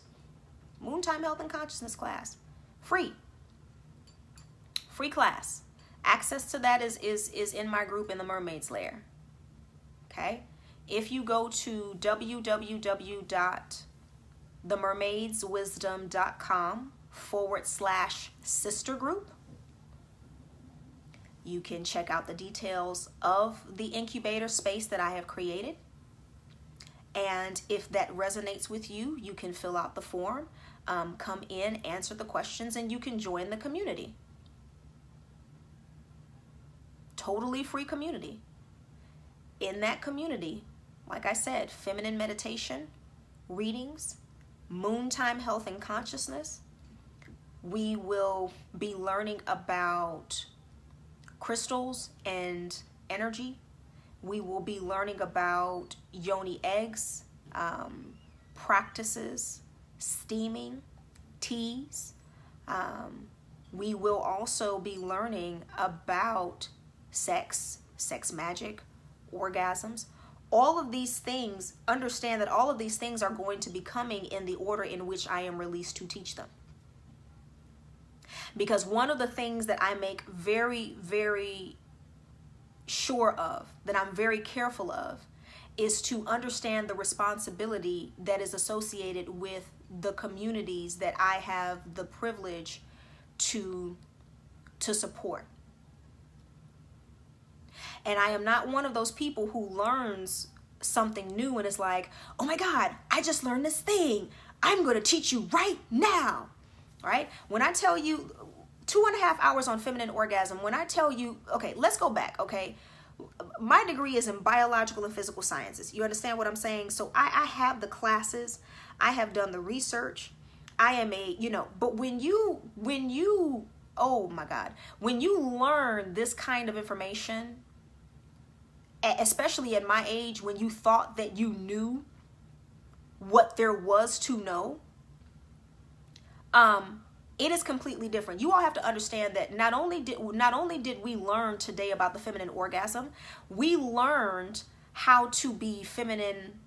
MoonTime Health and Consciousness class. Free. Free class. Access to that is in my group in the Mermaid's Lair. Okay? If you go to www.themermaidswisdom.com/sister group, you can check out the details of the incubator space that I have created. And if that resonates with you, you can fill out the form, come in, answer the questions, and you can join the community. Totally free community. In that community, like I said, feminine meditation, readings, MoonTime health and consciousness. We will be learning about crystals and energy. We will be learning about Yoni eggs, practices, steaming, teas. We will also be learning about sex magic, orgasms. All of these things, understand that all of these things are going to be coming in the order in which I am released to teach them. Because one of the things that I make very, very sure of, that I'm very careful of, is to understand the responsibility that is associated with the communities that I have the privilege to support. And I am not one of those people who learns something new and is like, oh my God, I just learned this thing. I'm going to teach you right now. Right? When I tell you 2.5 hours on feminine orgasm, when I tell you, okay, let's go back. Okay. My degree is in biological and physical sciences. You understand what I'm saying? So I have the classes. I have done the research. I am a, but when you, oh my God, when you learn this kind of information, especially at my age, when you thought that you knew what there was to know, it is completely different. You all have to understand that not only did we learn today about the feminine orgasm, we learned how to be feminine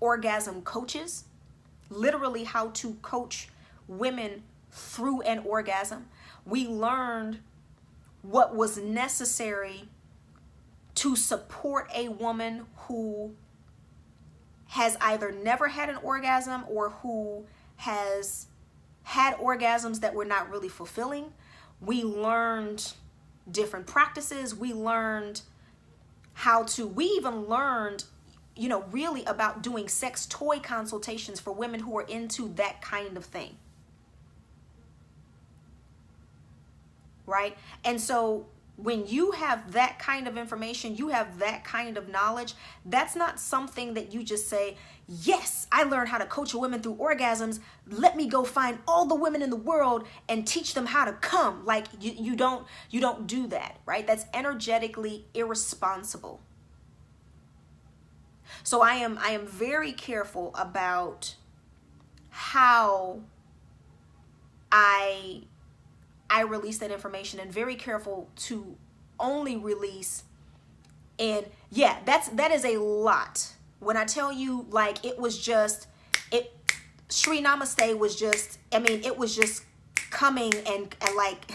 orgasm coaches, literally how to coach women through an orgasm. We learned what was necessary to support a woman who has either never had an orgasm or who has had orgasms that were not really fulfilling. We learned different practices. We even learned, really about doing sex toy consultations for women who are into that kind of thing. Right? And so when you have that kind of information, you have that kind of knowledge, that's not something that you just say, yes, I learned how to coach a woman through orgasms. Let me go find all the women in the world and teach them how to come. Like you don't do that, right? That's energetically irresponsible. So I am very careful about how I release that information, and very careful to only release. And yeah, that is a lot. When I tell you, like, Sri Namaste was just, it was just coming and like,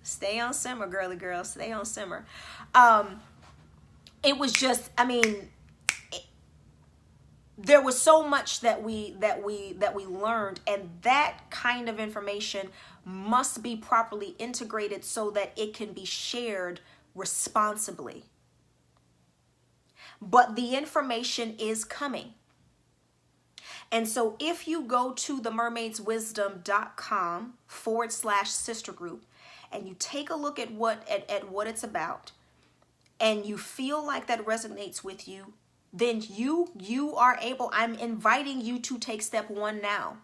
stay on simmer, girly girl, stay on simmer. It was just, there was so much that we learned, and that kind of information must be properly integrated so that it can be shared responsibly. But the information is coming. And so if you go to themermaidswisdom.com/sister group and you take a look at what it's about, and you feel like that resonates with you, then you are able, I'm inviting you to take step 1 now.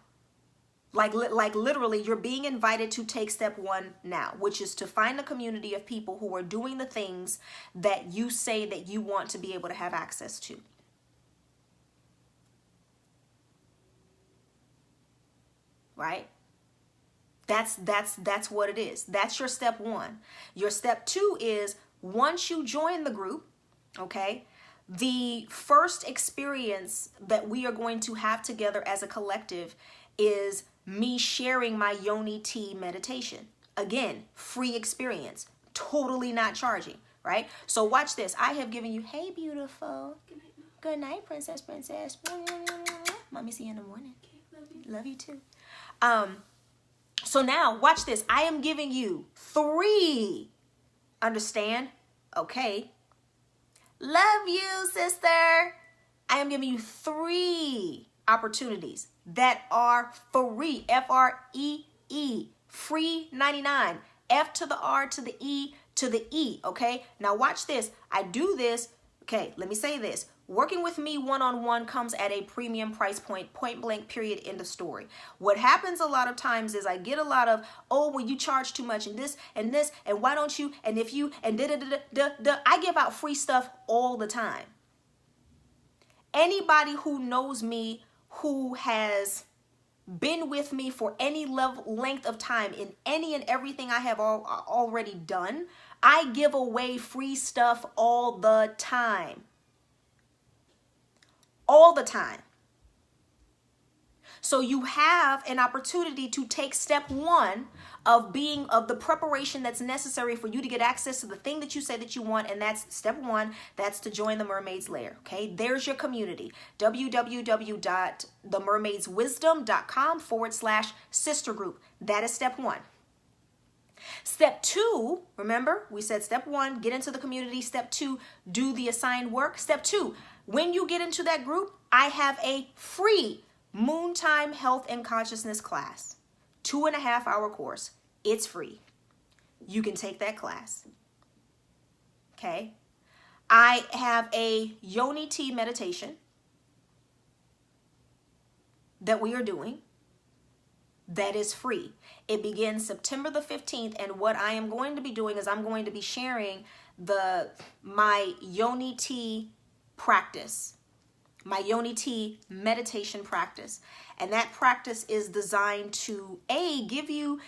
Like literally, you're being invited to take step 1 now, which is to find a community of people who are doing the things that you say that you want to be able to have access to. Right? That's what it is. That's your step 1. Your step 2 is, once you join the group, okay, the first experience that we are going to have together as a collective is me sharing my Yoni tea meditation. Again, free experience, totally not charging, right? So watch this. I have given you, hey, beautiful. Good night, princess. Mommy, see you in the morning. Love you too. So now watch this. I am giving you 3. Understand? Okay. Love you, sister. I am giving you 3 opportunities that are free. F-R-E-E. Free 99. F to the R to the E to the E. Okay. Now watch this. I do this. Okay. Let me say this. Working with me one-on-one comes at a premium price point, point blank, period, end of story. What happens a lot of times is I get a lot of, oh, well, you charge too much and this, and why don't you, and if you, and da-da-da-da-da. I give out free stuff all the time. Anybody who knows me, who has been with me for any length of time in any and everything I have already done, I give away free stuff all the time. All the time. So you have an opportunity to take step one of the preparation that's necessary for you to get access to the thing that you say that you want. And that's step one. That's to join the Mermaid's Lair. Okay. There's your community. www.themermaidswisdom.com/sister group. That is step one. Step two, remember we said step one, get into the community. Step two, do the assigned work. Step two, when you get into that group, I have a free MoonTime Health and Consciousness class, 2.5-hour course. It's free. You can take that class. Okay. I have a Yoni tea meditation that we are doing that is free. It begins September the 15th. And what I am going to be doing is I'm going to be sharing my Yoni tea practice, my Yoni tea meditation practice. And that practice is designed to give you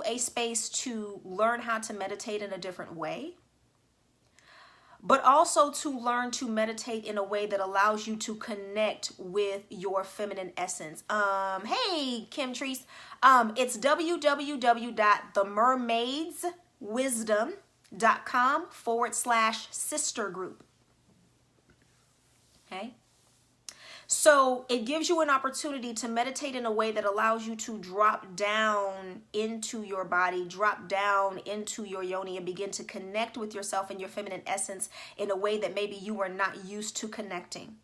a space to learn how to meditate in a different way, but also to learn to meditate in a way that allows you to connect with your feminine essence. Hey, Kim Treese. It's www.themermaidswisdom.com/sister group. Okay. So it gives you an opportunity to meditate in a way that allows you to drop down into your body, drop down into your yoni, and begin to connect with yourself and your feminine essence in a way that maybe you are not used to connecting.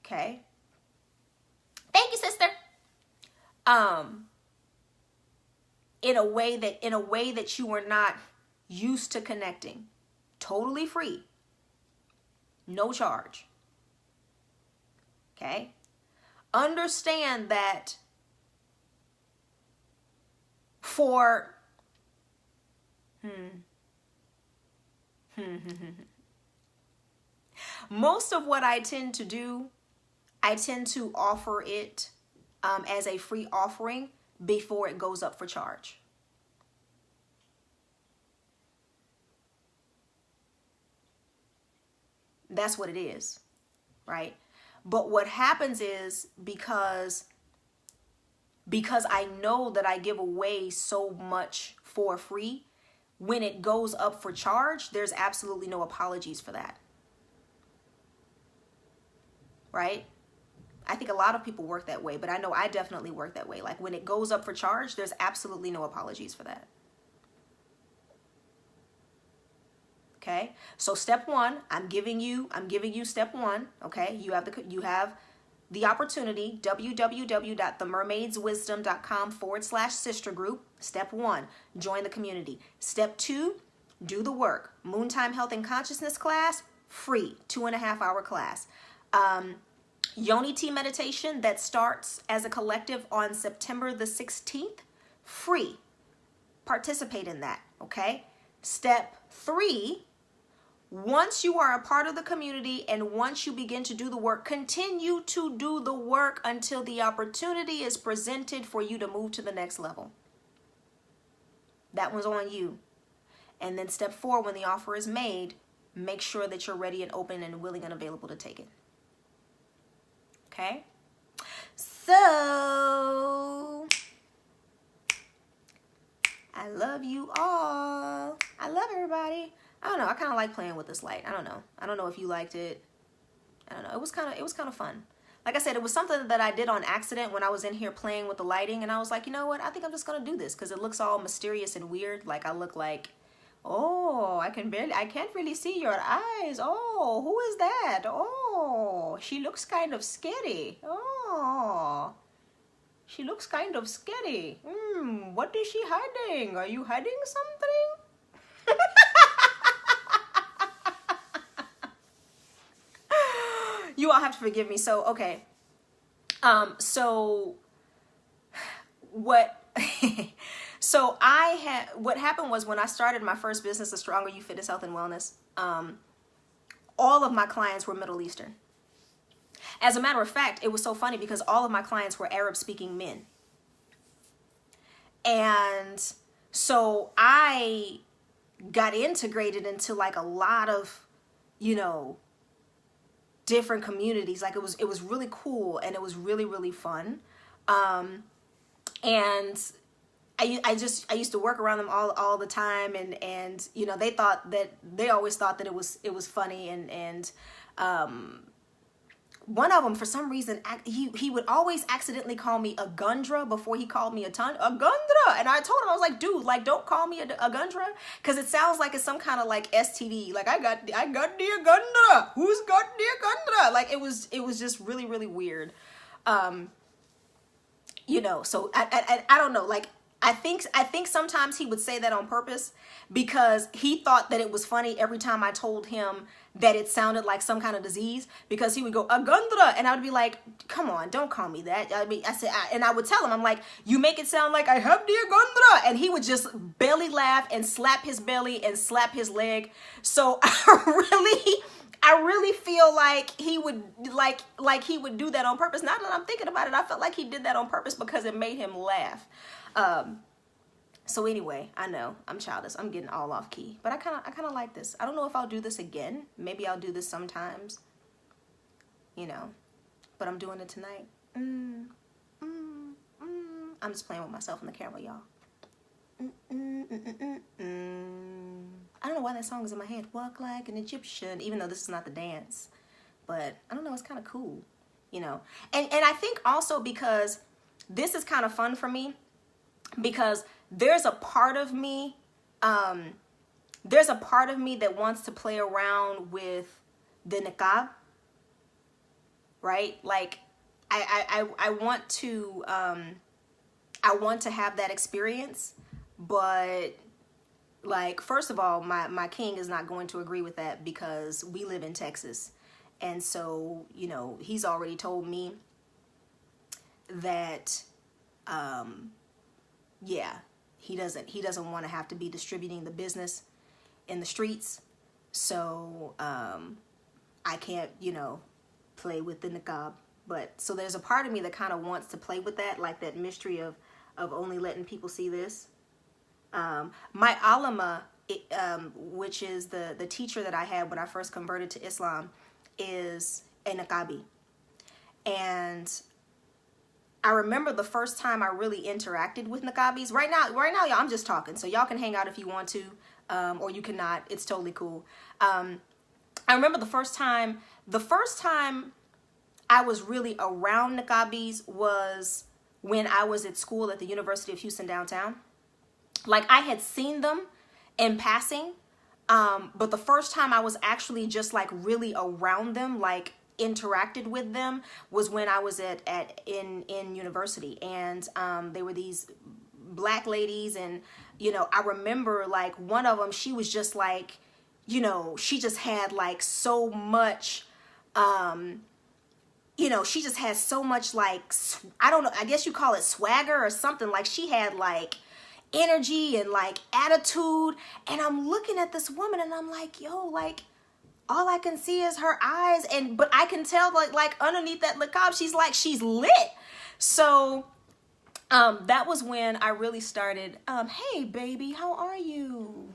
Okay. Thank you, sister. In a way that you are not used to connecting. Totally free. No charge. Okay? Understand that for most of what I tend to do, I tend to offer it as a free offering before it goes up for charge. That's what it is, right? But what happens is because I know that I give away so much for free, when it goes up for charge, there's absolutely no apologies for that, right? I think a lot of people work that way, but I know I definitely work that way. Like when it goes up for charge, there's absolutely no apologies for that. Okay, so step one, I'm giving you step one. Okay, you have the opportunity, www.themermaidswisdom.com/sister group. Step one, join the community. Step two, do the work. MoonTime Health and Consciousness class, free, 2.5-hour class. Yoni tea meditation that starts as a collective on September the 16th, free. Participate in that. Okay. Step three. Once you are a part of the community and once you begin to do the work, continue to do the work until the opportunity is presented for you to move to the next level. That one's on you. And then step four, when the offer is made, make sure that you're ready and open and willing and available to take it. Okay? So, I love you all. I love everybody. I don't know. I kind of like playing with this light. I don't know. I don't know if you liked it. I don't know. It was kind of fun. Like I said, it was something that I did on accident when I was in here playing with the lighting, and I was like, you know what? I think I'm just gonna do this because it looks all mysterious and weird. Like I look like, oh, I can't really see your eyes. Oh, who is that? Oh, she looks kind of scary. Oh, she looks kind of scary. What is she hiding? Are you hiding something? You all have to forgive me. So, okay. What happened was when I started my first business, The Stronger You Fitness, Health and Wellness, all of my clients were Middle Eastern. As a matter of fact, it was so funny because all of my clients were Arab speaking men. And so I got integrated into like a lot of, different communities. Like it was really cool, and it was really, really fun. And I used to work around them all the time, and you know, they always thought that it was funny, and one of them, for some reason, he would always accidentally call me a gundra before he called me a gundra. And I told him, I was like, dude, like, don't call me a gundra, because it sounds like it's some kind of like STD. Like, I got the gundra. Who's got the gundra? Like, it was just really, really weird. You know, so I don't know, like, I think sometimes he would say that on purpose, because he thought that it was funny every time I told him that it sounded like some kind of disease, because he would go, Agundra, and I would be like, come on, don't call me that. And I would tell him, I'm like, you make it sound like I have the Agundra, and he would just belly laugh and slap his belly and slap his leg. So I really feel like he would like he would do that on purpose. Now that I'm thinking about it, I felt like he did that on purpose because it made him laugh. So anyway, I know I'm childish. I'm getting all off key, but I kind of like this. I don't know if I'll do this again. Maybe I'll do this sometimes, you know, but I'm doing it tonight. I'm just playing with myself in the camera, y'all. I don't know why that song is in my head. Walk like an Egyptian, even though this is not the dance, but I don't know. It's kind of cool, you know, and I think also because this is kind of fun for me, because there's a part of me that wants to play around with the niqab, right? Like I want to have that experience, but like, first of all, my king is not going to agree with that, because we live in Texas, and so, you know, he's already told me that yeah, he doesn't want to have to be distributing the business in the streets. So I can't, you know, play with the niqab. But so there's a part of me that kind of wants to play with that, like that mystery of only letting people see this. My alama, which is the teacher that I had when I first converted to Islam, is a niqabi. And I remember the first time I really interacted with niqabis. Right now, y'all, I'm just talking, so y'all can hang out if you want to, or you cannot. It's totally cool. I remember the first time I was really around niqabis was when I was at school at the University of Houston downtown. Like, I had seen them in passing, but the first time I was actually just like really around them, like interacted with them, was when I was in university, and they were these black ladies, and you know, I remember like one of them, she was just like, you know, she just had like so much you know, she just has so much like, I don't know, I guess you call it swagger or something. Like, she had like energy and like attitude, and I'm looking at this woman and I'm like, yo, like, all I can see is her eyes, but I can tell like underneath that niqab, she's lit. So that was when I really started, hey baby, how are you?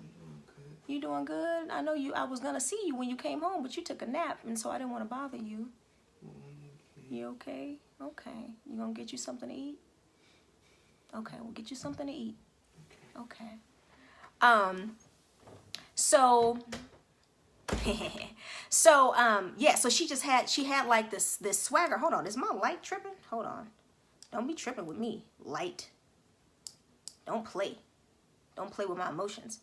You doing good? I know I was gonna see you when you came home, but you took a nap, and so I didn't want to bother you. You okay? Okay. You gonna get you something to eat? Okay, we'll get you something to eat. Okay. So yeah, so she had like this swagger. Hold on, is my light tripping? Hold on. Don't be tripping with me, light. Don't play with my emotions.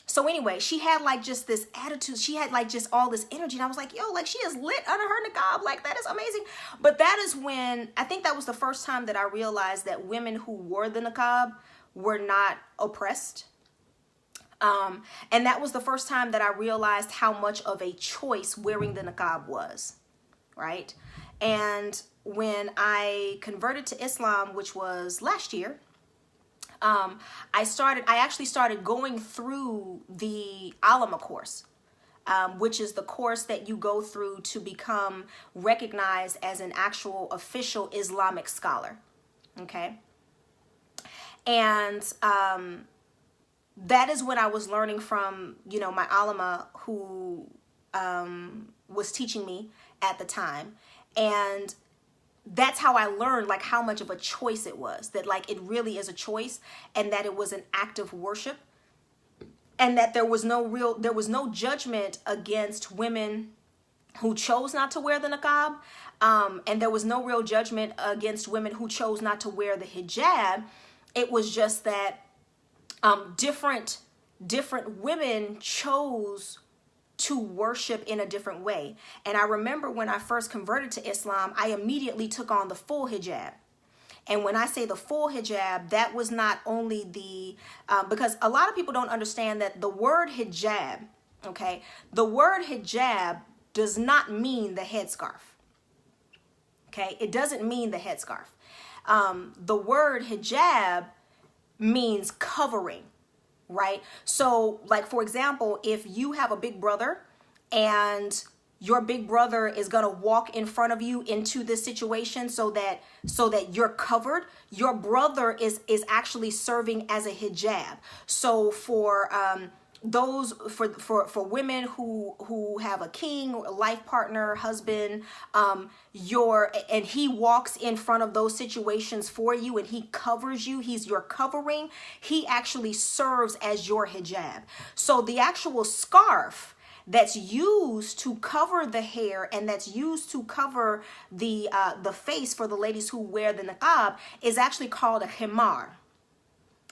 So anyway, she had like just this attitude. She had like just all this energy, and I was like, yo, like, she is lit under her niqab. Like, that is amazing. But that is when, I think that was the first time that I realized that women who wore the niqab were not oppressed. And that was the first time that I realized how much of a choice wearing the niqab was, right? And when I converted to Islam, which was last year, I actually started going through the Alama course, which is the course that you go through to become recognized as an actual official Islamic scholar. Okay. And, that is when I was learning from, you know, my alama, who was teaching me at the time. And that's how I learned like how much of a choice it was, that like it really is a choice, and that it was an act of worship, and that there was no judgment against women who chose not to wear the niqab, and there was no real judgment against women who chose not to wear the hijab. It was just that different women chose to worship in a different way. And I remember when I first converted to Islam, I immediately took on the full hijab. And when I say the full hijab, that was not only the, because a lot of people don't understand that the word hijab, okay, the word hijab does not mean the headscarf. Okay, it doesn't mean the headscarf. The word hijab means covering, right? So like, for example, if you have a big brother and your big brother is going to walk in front of you into this situation so that you're covered, your brother is actually serving as a hijab. So for those for women who have a king, a life partner, husband, and he walks in front of those situations for you and he covers you, he's your covering, he actually serves as your hijab. So the actual scarf that's used to cover the hair and that's used to cover the face for the ladies who wear the niqab is actually called a khimar.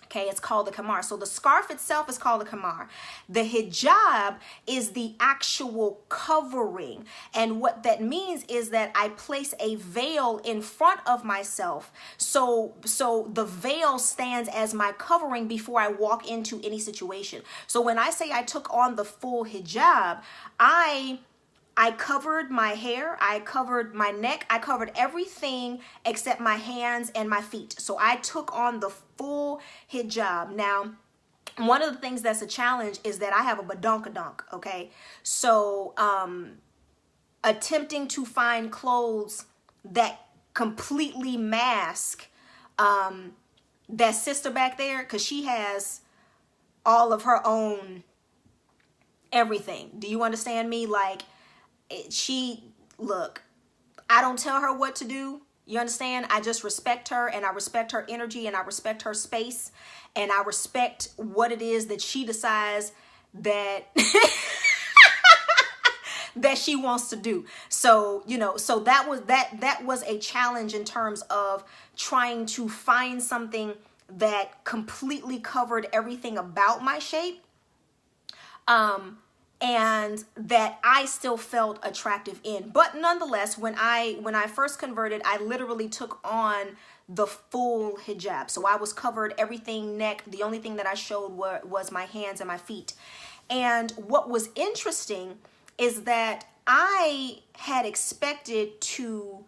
Okay, it's called the khimar. So the scarf itself is called a khimar. The hijab is the actual covering. And what that means is that I place a veil in front of myself. So the veil stands as my covering before I walk into any situation. So when I say I took on the full hijab, I covered my hair, I covered my neck, I covered everything except my hands and my feet. So I took on the full hijab. Now, one of the things that's a challenge is that I have a badonkadonk, okay? So attempting to find clothes that completely mask that sister back there, because she has all of her own everything. Do you understand me? Like, look, I don't tell her what to do. You understand? I just respect her, and I respect her energy, and I respect her space, and I respect what it is that she decides that that she wants to do. So, you know, so that was a challenge in terms of trying to find something that completely covered everything about my shape. And that I still felt attractive in. But nonetheless, when I first converted, I literally took on the full hijab. So I was covered everything, neck. The only thing that I showed was my hands and my feet. And what was interesting is that I had expected to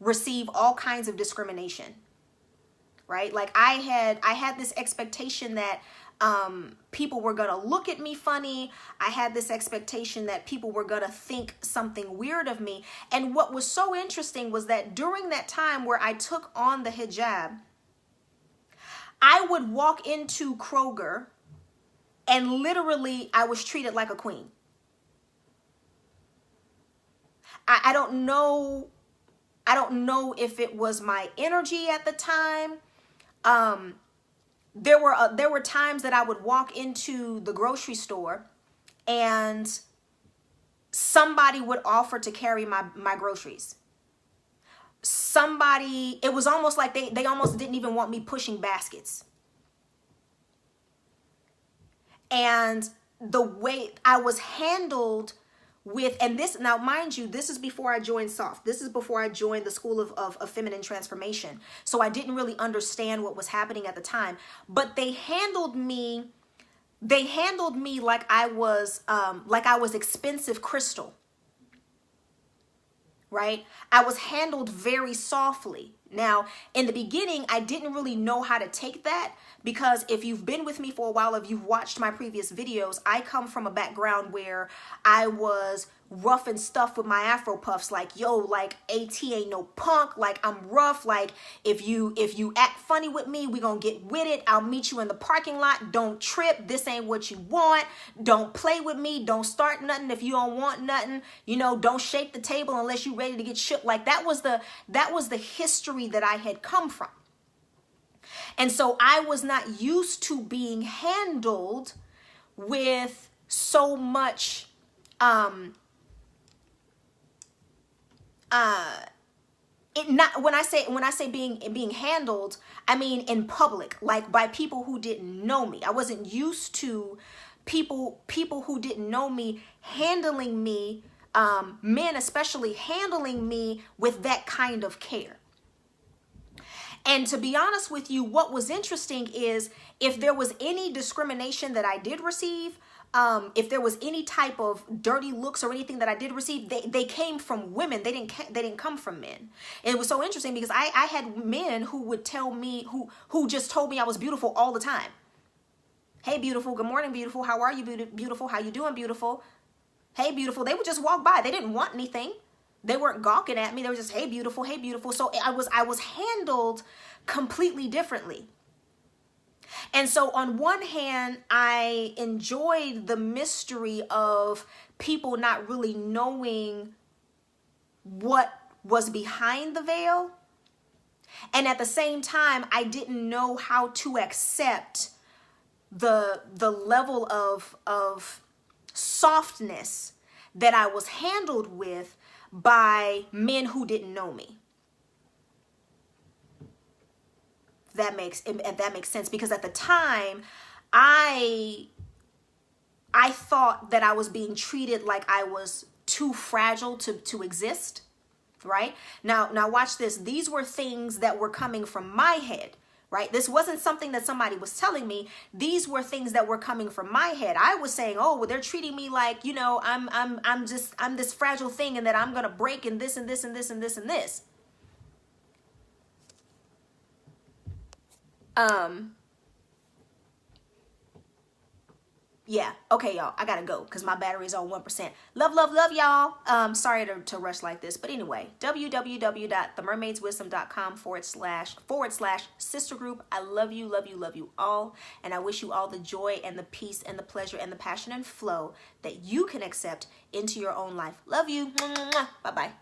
receive all kinds of discrimination, right? Like I had this expectation that people were going to look at me funny. I had this expectation that people were going to think something weird of me. And what was so interesting was that during that time where I took on the hijab, I would walk into Kroger and literally I was treated like a queen. I don't know if it was my energy at the time. There were times that I would walk into the grocery store and somebody would offer to carry my groceries. It was almost like they almost didn't even want me pushing baskets. And the way I was handled and this, now mind you, this is before I joined SOFT. This is before I joined the School of Feminine Transformation. So I didn't really understand what was happening at the time. But they handled me like I was expensive crystal. Right? I was handled very softly. Now, in the beginning, I didn't really know how to take that because if you've been with me for a while, if you've watched my previous videos, I come from a background where I was rough and stuff with my Afro puffs, like, yo, like AT ain't no punk, like I'm rough, like if you act funny with me, we gonna get with it. I'll meet you in the parking lot. Don't trip. This ain't what you want. Don't play with me. Don't start nothing if you don't want nothing. You know, don't shake the table unless you ready to get shook. Like that was the history that I had come from. And so I was not used to being handled with so much when I say being handled, I mean in public, like by people who didn't know me. I wasn't used to people who didn't know me handling me, men especially handling me with that kind of care. And to be honest with you, what was interesting is if there was any discrimination that I did receive, if there was any type of dirty looks or anything that I did receive, they came from women. They didn't come from men. And it was so interesting because I had men who would tell me, who just told me I was beautiful all the time. Hey, beautiful. Good morning, beautiful. How are you, beautiful? How you doing, beautiful? Hey, beautiful. They would just walk by. They didn't want anything. They weren't gawking at me. They were just, hey, beautiful, hey, beautiful. So I was handled completely differently. And so on one hand, I enjoyed the mystery of people not really knowing what was behind the veil. And at the same time, I didn't know how to accept the level of softness that I was handled with by men who didn't know me. That makes sense, because at the time I thought that I was being treated like I was too fragile to exist, right? Now watch this. These were things that were coming from my head. Right? This wasn't something that somebody was telling me. These were things that were coming from my head. I was saying, oh, well, they're treating me like, you know, I'm this fragile thing and that I'm going to break and this and this and this and this and this. Yeah. Okay, y'all. I gotta go because my battery is on 1%. Love, love, love, y'all. Sorry to rush like this, but anyway, www.themermaidswisdom.com/sister group. I love you, love you, love you all, and I wish you all the joy and the peace and the pleasure and the passion and flow that you can accept into your own life. Love you. Bye bye.